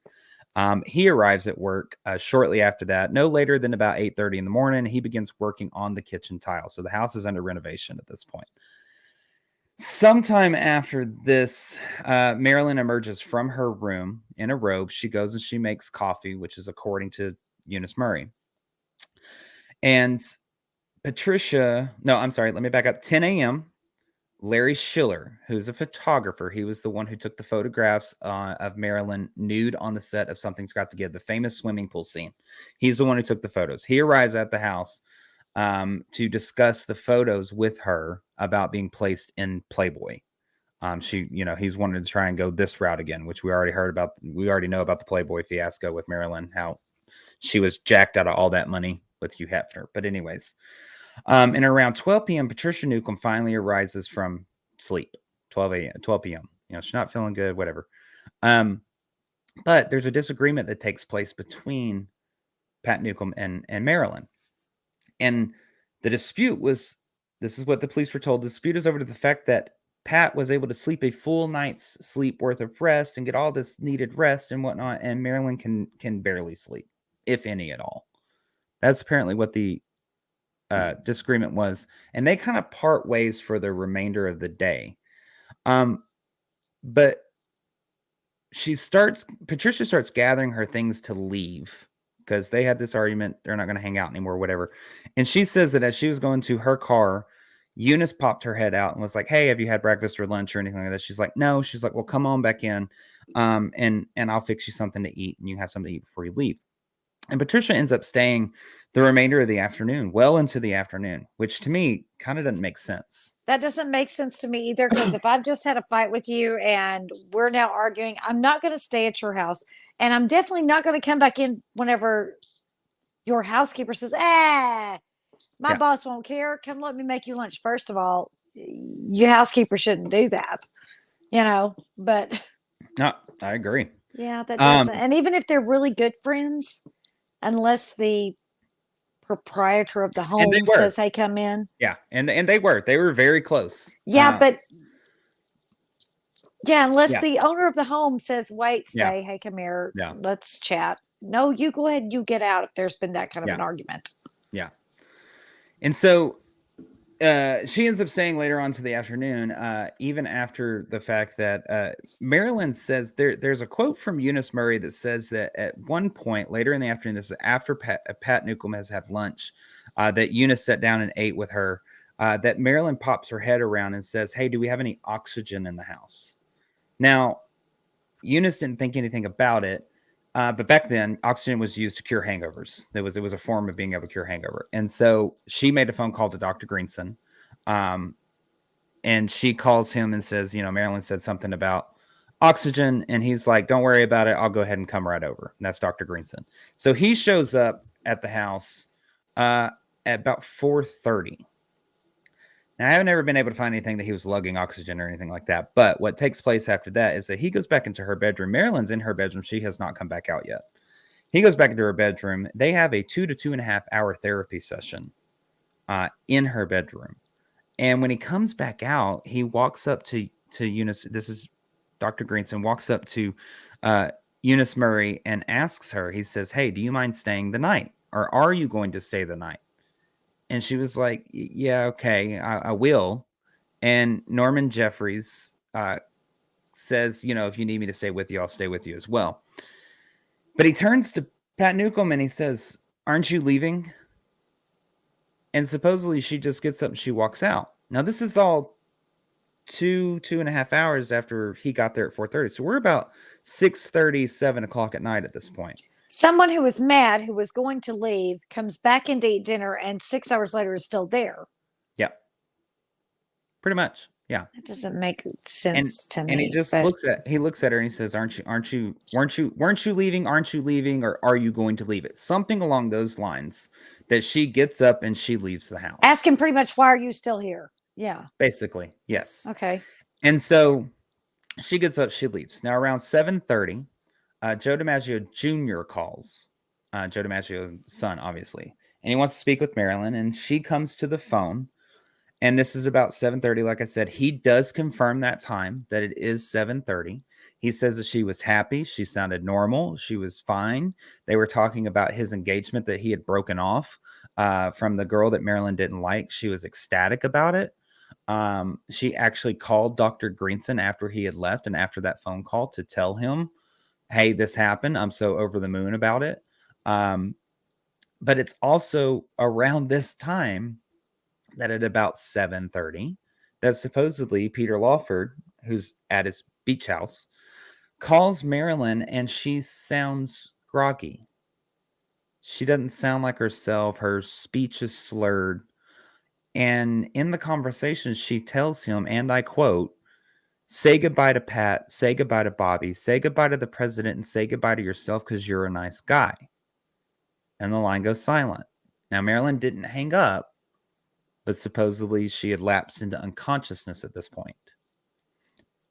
He arrives at work shortly after that, no later than about 8:30 in the morning. He begins working on the kitchen tile. So the house is under renovation at this point. Sometime after this, Marilyn emerges from her room in a robe. She goes and she makes coffee, which is according to Eunice Murray. And Patricia, no, I'm sorry, let me back up. 10 a.m., Larry Schiller, who's a photographer, he was the one who took the photographs of Marilyn nude on the set of Something's Got to Give, the famous swimming pool scene. He's the one who took the photos. He arrives at the house to discuss the photos with her about being placed in Playboy. He's wanted to try and go this route again, which we already heard about. We already know about the Playboy fiasco with Marilyn, how she was jacked out of all that money with Hugh Hefner. But anyways, and around 12 p.m., Patricia Newcomb finally arises from sleep. 12 p.m. She's not feeling good, whatever. But there's a disagreement that takes place between Pat Newcomb and Marilyn. And the dispute was, this is what the police were told, the dispute is over to the fact that Pat was able to sleep a full night's sleep worth of rest and get all this needed rest and whatnot, and Marilyn can barely sleep, if any at all. That's apparently what the disagreement was, and they kind of part ways for the remainder of the day. But Patricia starts gathering her things to leave because they had this argument. They're not going to hang out anymore, whatever. And she says that as she was going to her car, Eunice popped her head out and was like, "Hey, have you had breakfast or lunch or anything like that?" She's like, "No." She's like, "Well, come on back in, and I'll fix you something to eat, and you have something to eat before you leave." And Patricia ends up staying the remainder of the afternoon, well into the afternoon, which to me kind of doesn't make sense. That doesn't make sense to me either, because if I've just had a fight with you and we're now arguing, I'm not going to stay at your house. And I'm definitely not going to come back in whenever your housekeeper says, my boss won't care. Come let me make you lunch. First of all, your housekeeper shouldn't do that, but. No, I agree. Yeah, that doesn't. And even if they're really good friends, unless the proprietor of the home says, "Hey, come in." Yeah, and they were very close. Yeah, but unless the owner of the home says, "Wait, stay, hey, come here, let's chat." No, you go ahead, you get out if there's been that kind of an argument. Yeah, and so she ends up staying later on to the afternoon, even after the fact that Marilyn says there's a quote from Eunice Murray that says that at one point later in the afternoon, this is after Pat Newcomb has had lunch, that Eunice sat down and ate with her, that Marilyn pops her head around and says, "Hey, do we have any oxygen in the house?" Now, Eunice didn't think anything about it, but back then, oxygen was used to cure hangovers. It was a form of being able to cure hangover. And so she made a phone call to Dr. Greenson, and she calls him and says, Marilyn said something about oxygen, and he's like, "Don't worry about it. I'll go ahead and come right over." And that's Dr. Greenson. So he shows up at the house at about 4:30. Now, I haven't ever been able to find anything that he was lugging oxygen or anything like that. But what takes place after that is that he goes back into her bedroom. Marilyn's in her bedroom. She has not come back out yet. He goes back into her bedroom. They have a 2 to 2.5 hour therapy session in her bedroom. And when he comes back out, he walks up to Eunice. This is Dr. Greenson, walks up to Eunice Murray and asks her, he says, "Hey, do you mind staying the night? Or are you going to stay the night?" And she was like, "Yeah, okay, I will." And Norman Jeffries says, "If you need me to stay with you, I'll stay with you as well." But he turns to Pat Newcomb and he says, "Aren't you leaving?" And supposedly she just gets up and she walks out. Now, this is all 2.5 hours after he got there at 4:30. So we're about 6:30, 7 o'clock at night at this point. Someone who was mad, who was going to leave, comes back in to eat dinner, and 6 hours later is still there. Yeah. Pretty much. Yeah. That doesn't make sense to me. And he just looks at her and he says, weren't you leaving? Aren't you leaving? Or are you going to leave it? Something along those lines, that she gets up and she leaves the house. Ask him pretty much, why are you still here? Yeah. Basically. Yes. Okay. And so she gets up, she leaves. Now around 7:30, Joe DiMaggio Jr. calls, Joe DiMaggio's son, obviously, and he wants to speak with Marilyn, and she comes to the phone, and this is about 7:30. Like I said, he does confirm that time, that it is 7:30. He says that she was happy. She sounded normal. She was fine. They were talking about his engagement that he had broken off from the girl that Marilyn didn't like. She was ecstatic about it. She actually called Dr. Greenson after he had left and after that phone call to tell him, "Hey, this happened. I'm so over the moon about it." But it's also around this time that at about 7:30, that supposedly Peter Lawford, who's at his beach house, calls Marilyn, and she sounds groggy. She doesn't sound like herself. Her speech is slurred. And in the conversation, she tells him, and I quote, "Say goodbye to Pat, say goodbye to Bobby, say goodbye to the president, and say goodbye to yourself because you're a nice guy." And the line goes silent. Now, Marilyn didn't hang up, but supposedly she had lapsed into unconsciousness at this point.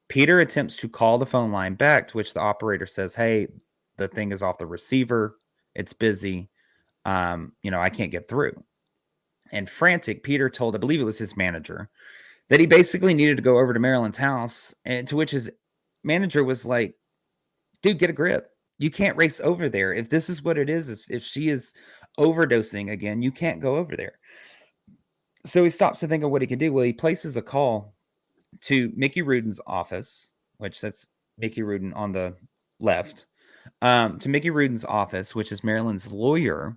Peter attempts to call the phone line back, to which the operator says, "Hey, the thing is off the receiver. It's busy. I can't get through." And frantic, Peter told, I believe it was his manager, that he basically needed to go over to Marilyn's house, and to which his manager was like, dude, get a grip. You can't race over there. If this is what it is if she is overdosing again, you can't go over there. So he stops to think of what he can do. Well, he places a call to Mickey Rudin's office, which that's Mickey Rudin on the left, to Mickey Rudin's office, which is Marilyn's lawyer.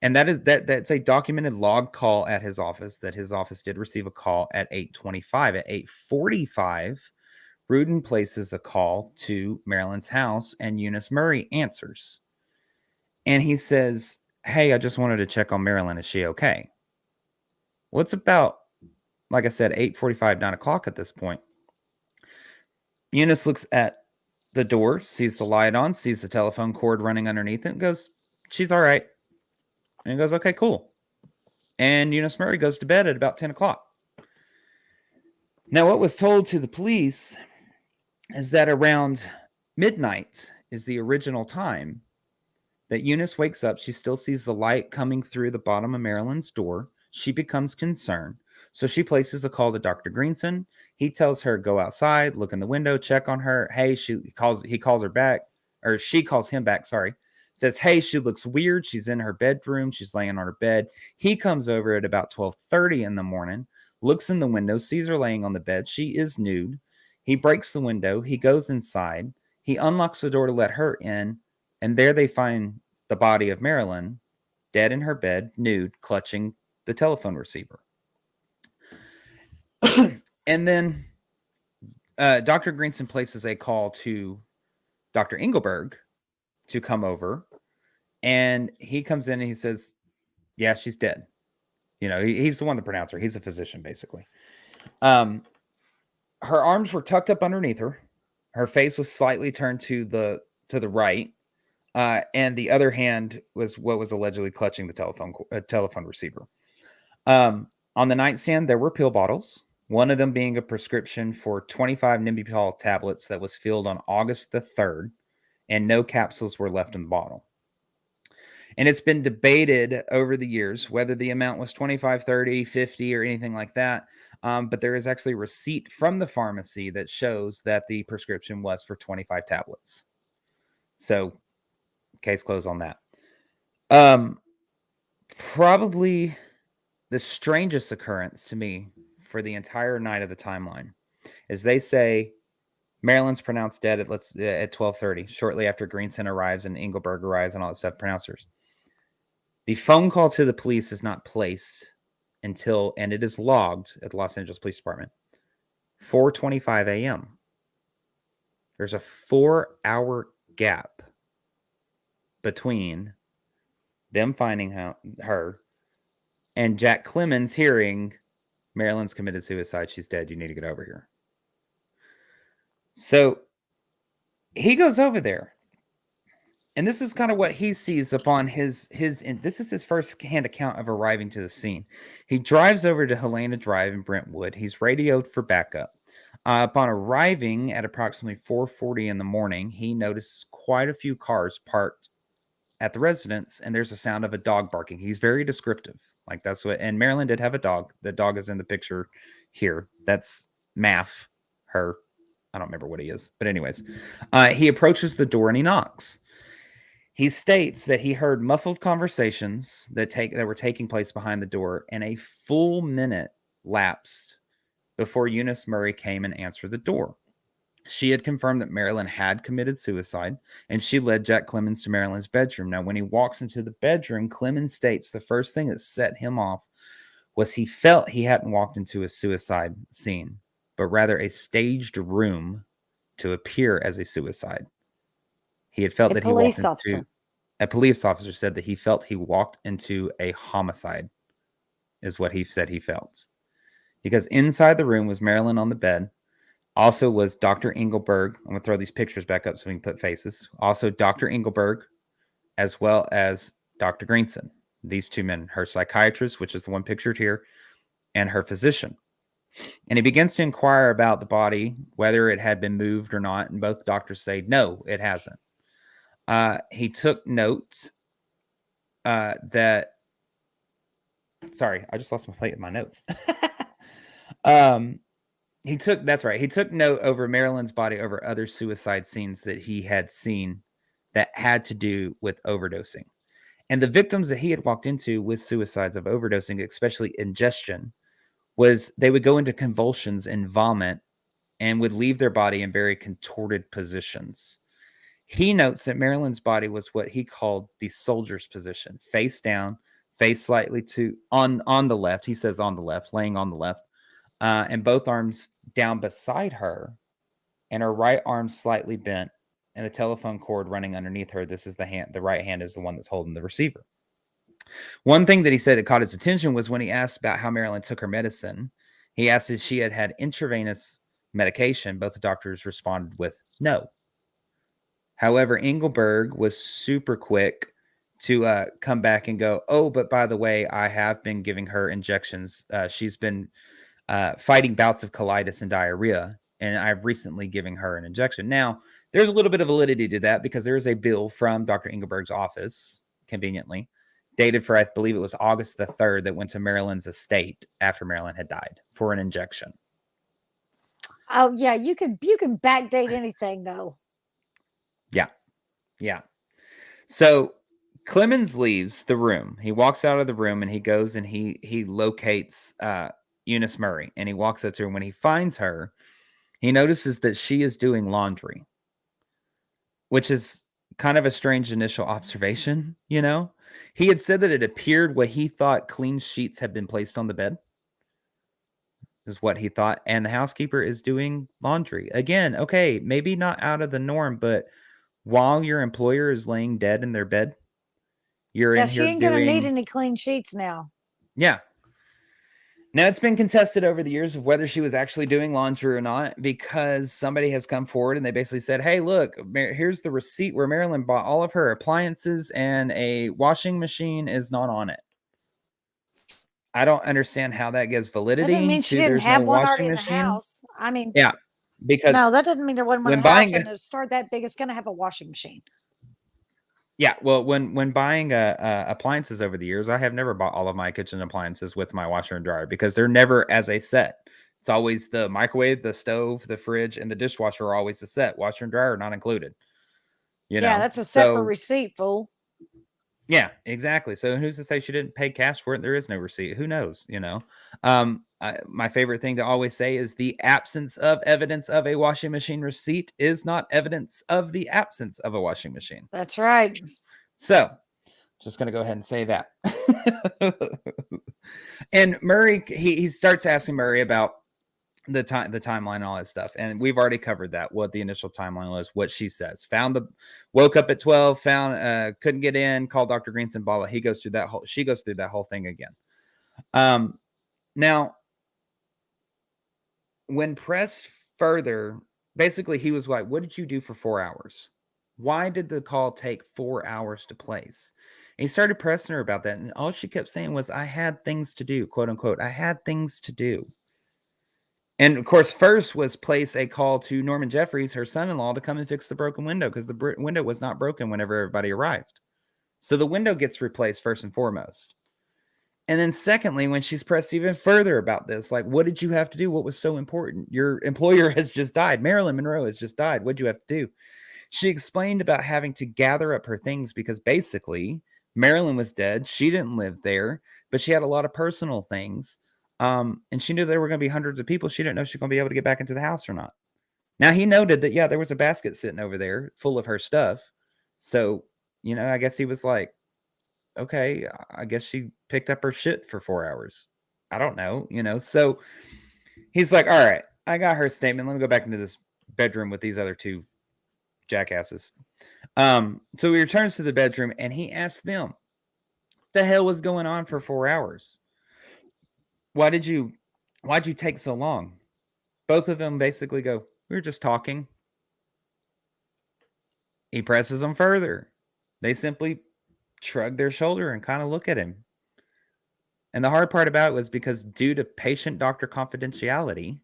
And that's a documented log call at his office, that his office did receive a call at 8:25. At 8:45, Rudin places a call to Marilyn's house, and Eunice Murray answers. And he says, hey, I just wanted to check on Marilyn. Is she okay? Well, it's about, like I said, 8:45, 9 o'clock at this point. Eunice looks at the door, sees the light on, sees the telephone cord running underneath it, and goes, she's all right. And he goes, okay, cool. And Eunice Murray goes to bed at about 10 o'clock. Now, what was told to the police is that around midnight is the original time that Eunice wakes up. She still sees the light coming through the bottom of Marilyn's door. She becomes concerned. So she places a call to Dr. Greenson. He tells her, go outside, look in the window, check on her. Hey, he calls her back, or she calls him back, sorry. Says, hey, she looks weird. She's in her bedroom. She's laying on her bed. He comes over at about 12:30 in the morning, looks in the window, sees her laying on the bed. She is nude. He breaks the window. He goes inside. He unlocks the door to let her in. And there they find the body of Marilyn, dead in her bed, nude, clutching the telephone receiver. And then Dr. Greenson places a call to Dr. Engelberg to come over. And he comes in and he says, yeah, she's dead. You know, he's the one to pronounce her. He's a physician, basically. Her arms were tucked up underneath her. Her face was slightly turned to the right. And the other hand was what was allegedly clutching the telephone receiver. On the nightstand, there were pill bottles, one of them being a prescription for 25 Nimbutal tablets that was filled on August the 3rd, and no capsules were left in the bottle. And it's been debated over the years whether the amount was 25, 30, 50, or anything like that. But there is actually a receipt from the pharmacy that shows that the prescription was for 25 tablets. So, case closed on that. Probably the strangest occurrence to me for the entire night of the timeline is they say Marilyn's pronounced dead at 12:30, shortly after Greenson arrives and Engelberg arrives and all that stuff, pronouncers. The phone call to the police is not placed until, and it is logged at the Los Angeles Police Department, 4:25 a.m. There's a 4-hour gap between them finding her and Jack Clemens hearing Marilyn's committed suicide. She's dead. You need to get over here. So he goes over there. And this is kind of what he sees upon his this is his first-hand account of arriving to the scene. He drives over to Helena Drive in Brentwood. He's radioed for backup. Upon arriving at approximately 4:40 in the morning, he notices quite a few cars parked at the residence, and there's a sound of a dog barking. He's very descriptive. Like that's what, and Marilyn did have a dog. The dog is in the picture here. That's Maff, her. I don't remember what he is, but anyways, he approaches the door and he knocks. He states that he heard muffled conversations that were taking place behind the door, and a full minute lapsed before Eunice Murray came and answered the door. She had confirmed that Marilyn had committed suicide, and she led Jack Clemens to Marilyn's bedroom. Now, when he walks into the bedroom, Clemens states the first thing that set him off was he felt he hadn't walked into a suicide scene, but rather a staged room to appear as a suicide. He had felt that he walked into... A police officer said that he felt he walked into a homicide, is what he said he felt. Because inside the room was Marilyn on the bed. Also was Dr. Engelberg. I'm going to throw these pictures back up so we can put faces. Also Dr. Engelberg, as well as Dr. Greenson. These two men, her psychiatrist, which is the one pictured here, and her physician. And he begins to inquire about the body, whether it had been moved or not. And both doctors say, no, it hasn't. He took notes that... Sorry, I just lost my plate in my notes. Um, that's right. He took note over Marilyn's body over other suicide scenes that he had seen that had to do with overdosing. And the victims that he had walked into with suicides of overdosing, especially ingestion, was they would go into convulsions and vomit and would leave their body in very contorted positions. He notes that Marilyn's body was what he called the soldier's position, face down, face slightly to on the left. He says on the left, laying on the left, and both arms down beside her, and her right arm slightly bent, and the telephone cord running underneath her. This is the hand. The right hand is the one that's holding the receiver. One thing that he said that caught his attention was when he asked about how Marilyn took her medicine. He asked if she had had intravenous medication. Both the doctors responded with no. However, Engelberg was super quick to come back and go, oh, but by the way, I have been giving her injections. She's been fighting bouts of colitis and diarrhea, and I've recently given her an injection. Now, there's a little bit of validity to that because there is a bill from Dr. Engelberg's office, conveniently, dated for, I believe it was August the 3rd, that went to Marilyn's estate after Marilyn had died for an injection. Oh yeah, you can backdate anything though. Yeah. So Clemens leaves the room. He walks out of the room and he goes and he locates Eunice Murray, and he walks up to her. When he finds her, he notices that she is doing laundry, which is kind of a strange initial observation, you know? He had said that it appeared what he thought clean sheets had been placed on the bed, is what he thought, and the housekeeper is doing laundry. Again, okay, maybe not out of the norm, but while your employer is laying dead in their bed, you're Yeah, in she here ain't gonna need doing. any clean sheets now. Yeah. Now, it's been contested over the years of whether she was actually doing laundry or not, because somebody has come forward and they basically said, hey, look, here's the receipt where Marilyn bought all of her appliances and a washing machine is not on it. I don't understand how that gives That doesn't validity mean she to didn't there's no have one washing already in the machine. house. I mean, Yeah, no, because that doesn't mean there wasn't one in when the house. buying, And to start that big, it's gonna have a washing machine. yeah, well, when buying appliances over the years, I have never bought all of my kitchen appliances with my washer and dryer because they're never as a set. It's always the microwave, the stove, the fridge, and the dishwasher are always the set. Washer and dryer are not included. You Yeah, know, that's a separate so receipt, fool. yeah, exactly. So who's to say she didn't pay cash for it? There is no receipt. Who knows? You know, my favorite thing to always say is the absence of evidence of a washing machine receipt is not evidence of the absence of a washing machine. That's right. So just going to go ahead and say that. And Murray, he starts asking Murray about the timeline and all that stuff, and we've already covered that, what the initial timeline was, what she says. Woke up at 12, found couldn't get in, called Dr. Greenson, blah blah. She goes through that whole thing again. Now when pressed further, basically he was like, what did you do for 4 hours? Why did the call take 4 hours to place? And he started pressing her about that, and all she kept saying was, I had things to do, quote unquote. I had things to do. And of course, first was place a call to Norman Jeffries, her son-in-law, to come and fix the broken window because the window was not broken whenever everybody arrived. So the window gets replaced first and foremost. And then secondly, when she's pressed even further about this, like, what did you have to do? What was so important? Your employer has just died. Marilyn Monroe has just died. What did you have to do? She explained about having to gather up her things because basically Marilyn was dead. She didn't live there, but she had a lot of personal things. And she knew there were going to be hundreds of people. She didn't know she was going to be able to get back into the house or not. Now, he noted that, yeah, there was a basket sitting over there full of her stuff. So, I guess he was like, okay, I guess she picked up her shit for 4 hours. I don't know, So he's like, all right, I got her statement. Let me go back into this bedroom with these other two jackasses. So he returns to the bedroom and he asks them, what the hell was going on for 4 hours? Why'd you take so long? Both of them basically go, we were just talking. He presses them further. They simply shrug their shoulder and kind of look at him. And the hard part about it was because due to patient-doctor confidentiality,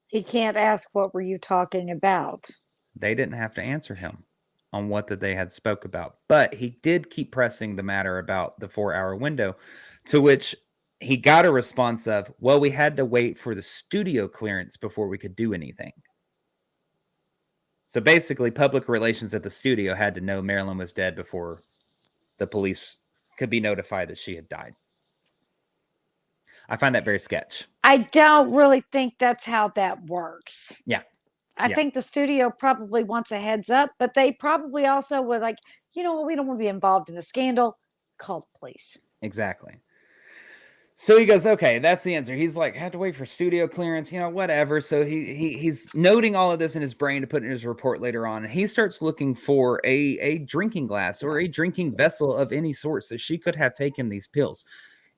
He can't ask, what were you talking about? they didn't have to answer him on what that they had spoke about. But he did keep pressing the matter about the 4-hour window, to which he got a response of, well, we had to wait for the studio clearance before we could do anything. So basically, public relations at the studio had to know Marilyn was dead before the police could be notified that she had died. I find that very sketch. I don't really think that's how that works. Yeah. I think the studio probably wants a heads up, but they probably also would like, we don't want to be involved in a scandal. Call the police. Exactly. So he goes, okay, that's the answer. He's like, had to wait for studio clearance, whatever. So he's noting all of this in his brain to put in his report later on. And he starts looking for a drinking glass or a drinking vessel of any sort so she could have taken these pills.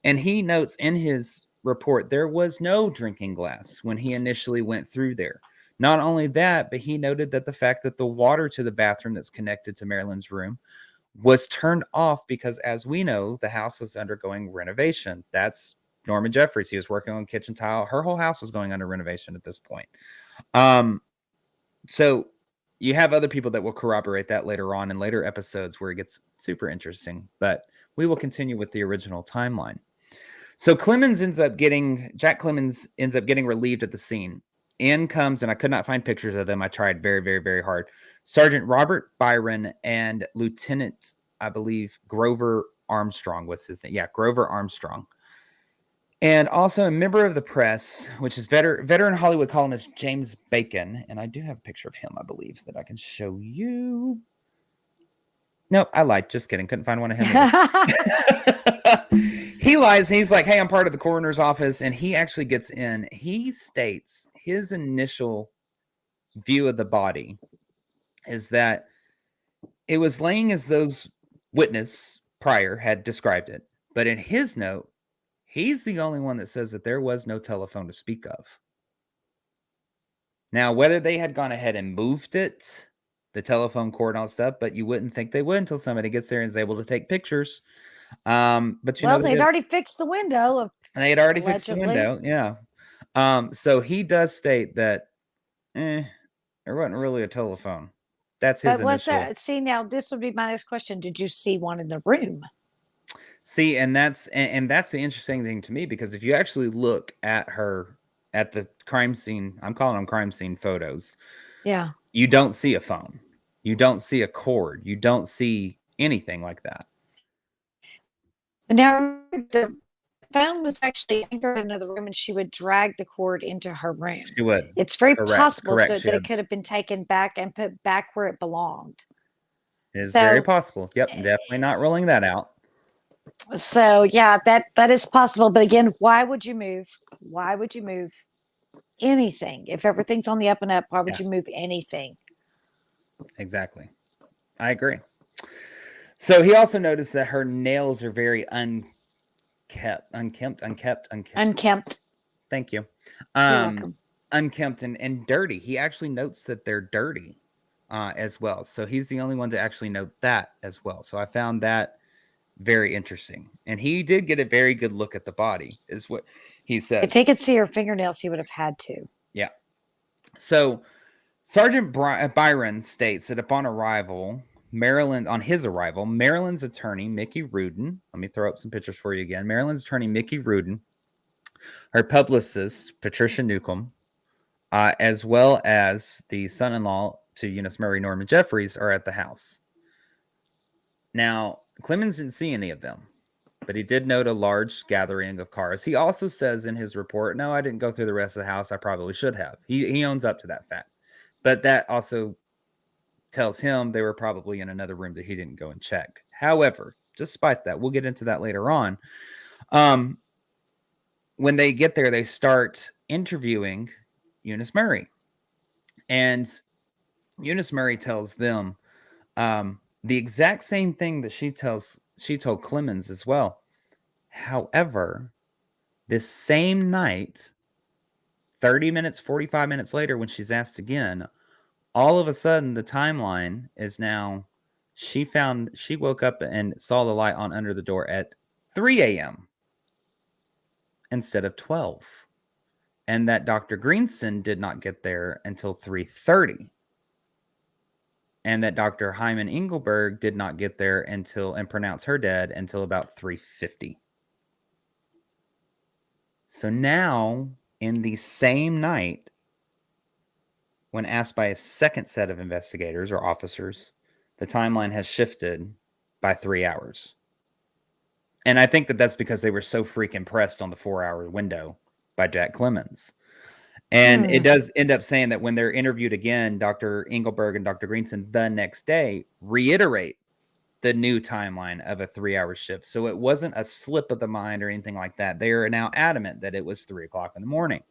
And he notes in his report, there was no drinking glass when he initially went through there. Not only that, but he noted that the fact that the water to the bathroom that's connected to Marilyn's room was turned off because, as we know, the house was undergoing renovation. That's Norma Jeffries. He was working on kitchen tile. Her whole house was going under renovation at this point. So you have other people that will corroborate that later on in later episodes where it gets super interesting. But we will continue with the original timeline. So Jack Clemens ends up getting relieved at the scene. In comes, and I could not find pictures of them. I tried very, very, very hard. Sergeant Robert Byron and Lieutenant, I believe, Grover Armstrong was his name. Yeah, Grover Armstrong. And also a member of the press, which is veteran Hollywood columnist James Bacon. And I do have a picture of him, I believe, that I can show you. Nope, I lied. Just kidding. Couldn't find one of him. He lies. He's like, hey, I'm part of the coroner's office. And he actually gets in. He states his initial view of the body is that it was laying as those witness prior had described it. But in his note, he's the only one that says that there was no telephone to speak of. Now, whether they had gone ahead and moved it, the telephone cord and all that stuff, but you wouldn't think they would until somebody gets there and is able to take pictures. But they'd already fixed the window. They had already fixed the window. Yeah. So he does state that there wasn't really a telephone. That's his initial. See, now this would be my next question. Did you see one in the room? See, and that's the interesting thing to me, because if you actually look at the crime scene, I'm calling them crime scene photos. Yeah. You don't see a phone. You don't see a cord. You don't see anything like that. Now, the phone was actually anchored in another room, and she would drag the cord into her room. She would. It's very possible that it could have been taken back and put back where it belonged. It's very possible. Yep, definitely not ruling that out. So yeah, that is possible. But again, why would you move? Why would you move anything? If everything's on the up and up, why would you move anything? Exactly. I agree. So he also noticed that her nails are very unkempt. Thank you. Unkempt and dirty. He actually notes that they're dirty as well. So he's the only one to actually note that as well. So I found that very interesting. And he did get a very good look at the body, is what he says. If he could see her fingernails, he would have had to. Yeah. So Sergeant Byron states that upon his arrival, Marilyn's attorney, Mickey Rudin, let me throw up some pictures for you again. Marilyn's attorney, Mickey Rudin, her publicist, Patricia Newcomb, as well as the son-in-law to Eunice Murray, Norman Jeffries, are at the house. Now, Clemens didn't see any of them, but he did note a large gathering of cars. He also says in his report, no, I didn't go through the rest of the house. I probably should have. He owns up to that fact. But that also tells him they were probably in another room that he didn't go and check. However, despite that, we'll get into that later on. When they get there, they start interviewing Eunice Murray. And Eunice Murray tells them the exact same thing that she told Clemens as well. However, this same night, 30 minutes, 45 minutes later, when she's asked again, all of a sudden the timeline is now, she woke up and saw the light on under the door at 3 a.m. instead of 12. And that Dr. Greenson did not get there until 3:30. And that Dr. Hyman Engelberg did not get there and pronounce her dead until about 3:50. So now, in the same night, when asked by a second set of investigators or officers, the timeline has shifted by 3 hours. And I think that that's because they were so freaking pressed on the 4-hour window by Jack Clemens. And it does end up saying that when they're interviewed again, Dr. Engelberg and Dr. Greenson the next day reiterate the new timeline of a 3-hour shift. So it wasn't a slip of the mind or anything like that. They are now adamant that it was 3 o'clock in the morning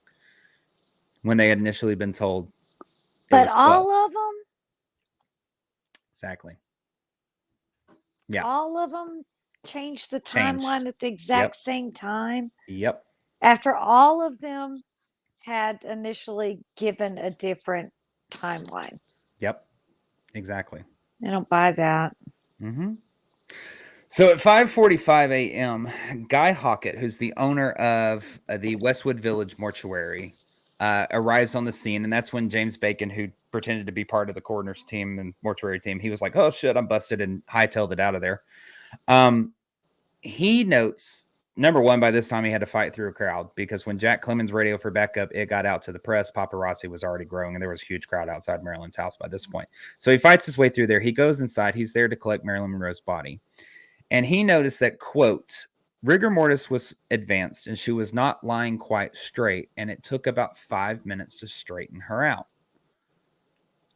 when they had initially been told it But was 12. all of them, Exactly. Yeah. all of them changed the Changed. timeline at the exact same time. Yep. After all of them had initially given a different timeline. Yep. Exactly. I don't buy that. Mm-hmm. So at 5:45 a.m., Guy Hockett, who's the owner of the Westwood Village Mortuary, arrives on the scene, and that's when James Bacon, who pretended to be part of the coroner's team and mortuary team, he was like, "Oh shit, I'm busted," and hightailed it out of there. He notes, number one, by this time he had to fight through a crowd because when Jack Clemens radioed for backup, it got out to the press. Paparazzi was already growing, and there was a huge crowd outside Marilyn's house by this point. So he fights his way through there. He goes inside. He's there to collect Marilyn Monroe's body. And he noticed that, quote, rigor mortis was advanced and she was not lying quite straight, and it took about 5 minutes to straighten her out.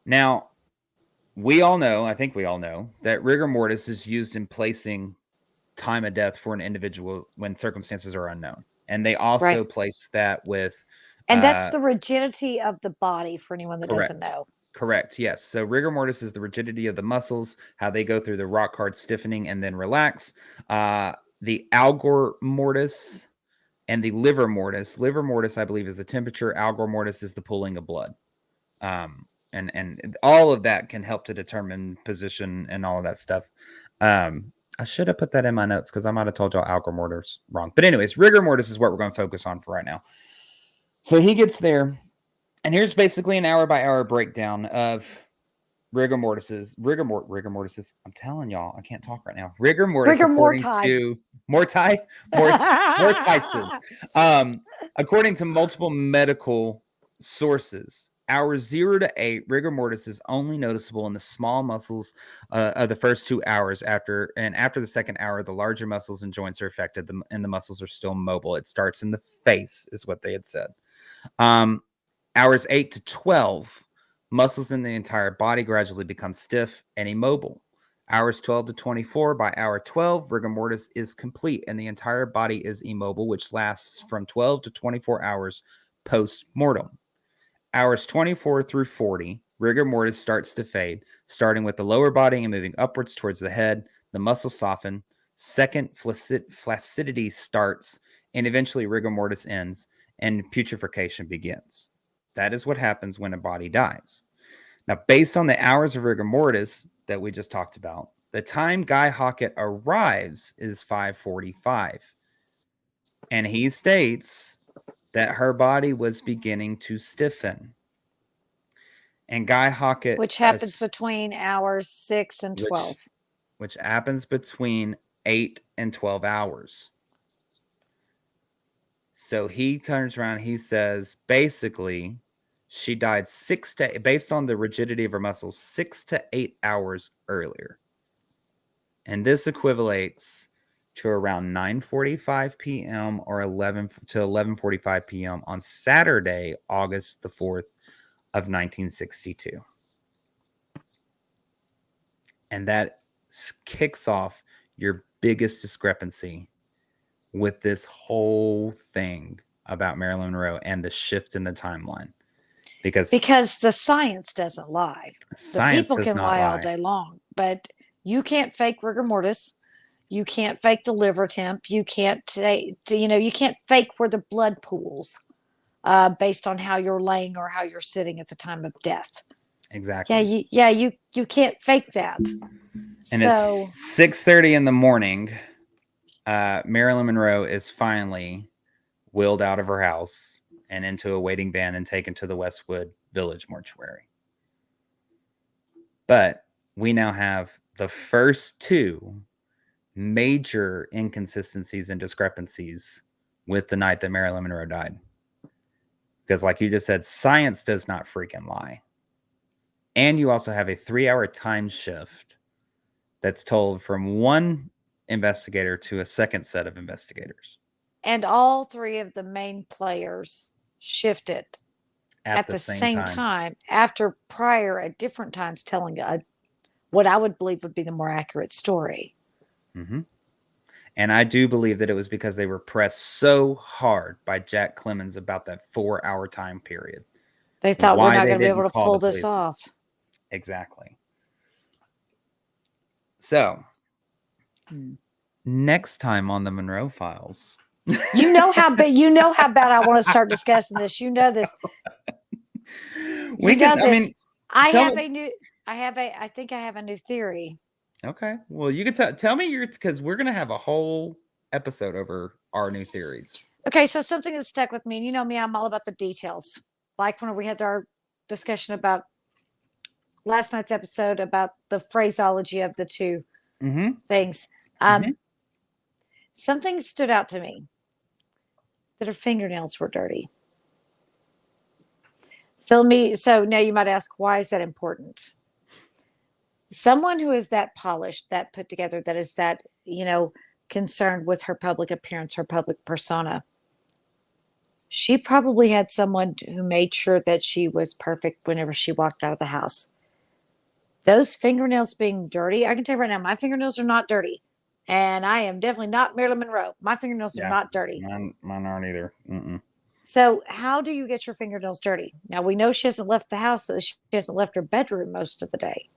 Now, we all know, I think we all know, that rigor mortis is used in placing time of death for an individual when circumstances are unknown. And they also place that with... And that's the rigidity of the body for anyone that doesn't know. Correct. Yes. So rigor mortis is the rigidity of the muscles, how they go through the rock hard stiffening and then relax. The algor mortis and the liver mortis. Liver mortis, I believe, is the temperature. Algor mortis is the pooling of blood. And all of that can help to determine position and all of that stuff. I should have put that in my notes because I might have told y'all algor mortis wrong. But anyways, rigor mortis is what we're going to focus on for right now. So he gets there. And here's basically an hour by hour breakdown of rigor mortises. Rigor mortises. I'm telling y'all, I can't talk right now. Rigor mortis according to mortises. According to multiple medical sources, hours 0 to 8, rigor mortis is only noticeable in the small muscles of the first 2 hours. After the second hour, the larger muscles and joints are affected, and the muscles are still mobile. It starts in the face, is what they had said. Hours 8 to 12, muscles in the entire body gradually become stiff and immobile. Hours 12 to 24, by hour 12, rigor mortis is complete and the entire body is immobile, which lasts from 12 to 24 hours post-mortem. Hours 24 through 40, rigor mortis starts to fade, starting with the lower body and moving upwards towards the head. The muscles soften. Second, flaccidity starts, and eventually rigor mortis ends and putrefaction begins. That is what happens when a body dies. Now, based on the hours of rigor mortis that we just talked about, the time Guy Hockett arrives is 5:45. And he states that her body was beginning to stiffen. And Guy Hockett... Which happens between hours 6 and 12. Which happens between 8 and 12 hours. So he turns around, he says, basically, she died based on the rigidity of her muscles, 6 to 8 hours earlier. And this equivalates to around 9:45 p.m. or 11 to 11:45 p.m. on Saturday, August the 4th of 1962. And that kicks off your biggest discrepancy with this whole thing about Marilyn Monroe and the shift in the timeline. Because the science doesn't lie. Science the people can lie all day long, but you can't fake rigor mortis. You can't fake the liver temp. You can't you can't fake where the blood pools based on how you're laying or how you're sitting at the time of death. Exactly. You can't fake that. And it's 6:30 in the morning. Marilyn Monroe is finally wheeled out of her house and into a waiting van and taken to the Westwood Village Mortuary. But we now have the first two major inconsistencies and discrepancies with the night that Marilyn Monroe died. Because, like you just said, science does not freaking lie. And you also have a 3-hour time shift that's told from one investigator to a second set of investigators. And all three of the main players shifted At at the the same same time. time after prior at different times telling what I would believe would be the more accurate story. Mm-hmm. And I do believe that it was because they were pressed so hard by Jack Clemens about that 4-hour time period. They thought we're Why not they going to be able didn't to call pull the this police. off. Exactly. So, next time on the Monroe Files. You know how bad I want to start discussing this. You know this. We can, I mean, I think I have a new theory. Okay. Well, you can tell me because we're going to have a whole episode over our new theories. Okay, so something that stuck with me, and you know me, I'm all about the details. Like when we had our discussion about last night's episode about the phraseology of the two things. Something stood out to me that her fingernails were dirty. So now you might ask, why is that important? Someone who is that polished, that put together, that is that, concerned with her public appearance, her public persona. She probably had someone who made sure that she was perfect whenever she walked out of the house. Those fingernails being dirty, I can tell you right now, my fingernails are not dirty. And I am definitely not Marilyn Monroe. My fingernails are not dirty. Mine aren't either. Mm-mm. So how do you get your fingernails dirty? Now, we know she hasn't left the house, so she hasn't left her bedroom most of the day.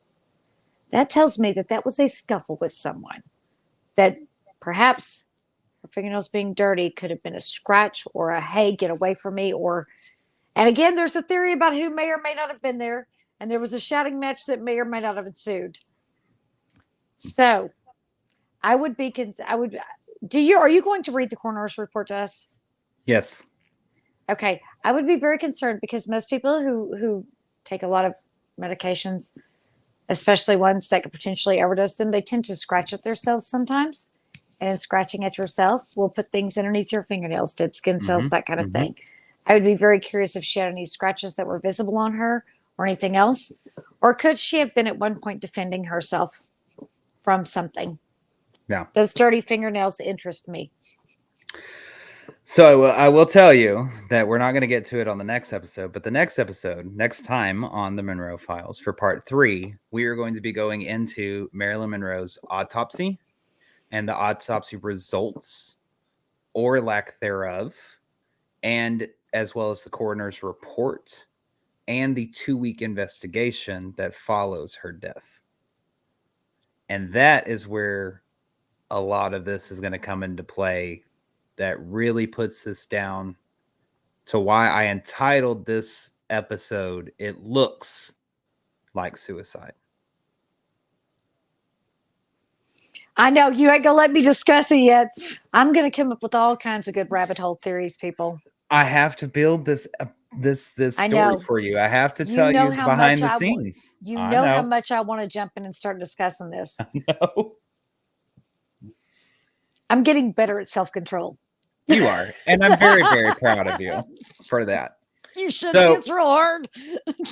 That tells me that was a scuffle with someone. That perhaps her fingernails being dirty could have been a scratch or a, hey, get away from me. And again, there's a theory about who may or may not have been there. And there was a shouting match that may or may not have ensued. So are you going to read the coroner's report to us? Yes. Okay. I would be very concerned because most people who take a lot of medications, especially ones that could potentially overdose them, they tend to scratch at themselves sometimes. And in scratching at yourself will put things underneath your fingernails, dead skin cells, that kind of thing. I would be very curious if she had any scratches that were visible on her or anything else. Or could she have been at one point defending herself from something? Yeah. Those dirty fingernails interest me. So I will tell you that we're not going to get to it on the next episode, but the next time on the Monroe Files for part 3, we are going to be going into Marilyn Monroe's autopsy and the autopsy results or lack thereof, and as well as the coroner's report and the 2-week investigation that follows her death. And that is where a lot of this is going to come into play. That really puts this down to why I entitled this episode, It Looks Like Suicide. I know you ain't gonna let me discuss it yet. I'm gonna come up with all kinds of good rabbit hole theories, people. I have to build this story for you. I have to tell you behind the scenes. You know how much I want to jump in and start discussing this. I know. I'm getting better at self-control. You are, and I'm very, very proud of you for that. You should. It's real hard.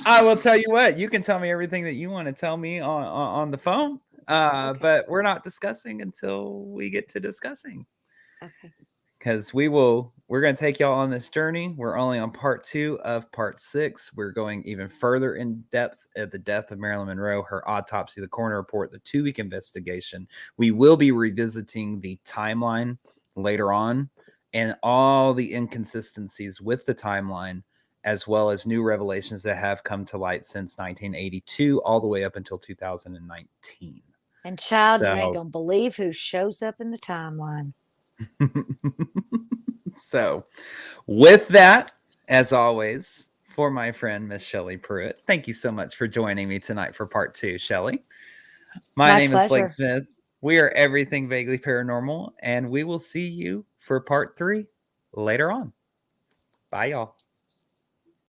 I will tell you what. You can tell me everything that you want to tell me on the phone, okay. But we're not discussing until we get to discussing. Okay. Because we're going to take y'all on this journey. We're only on part 2 of part 6. We're going even further in depth at the death of Marilyn Monroe, her autopsy, the coroner report, the 2-week investigation. We will be revisiting the timeline later on and all the inconsistencies with the timeline, as well as new revelations that have come to light since 1982, all the way up until 2019. And child, you ain't going to believe who shows up in the timeline. So with that, as always, for my friend Miss Shelley Pruitt, thank you so much for joining me tonight for part 2, Shelley. My name is Blake Smith. We are Everything Vaguely Paranormal, and we will see you for part 3 later on. Bye, y'all.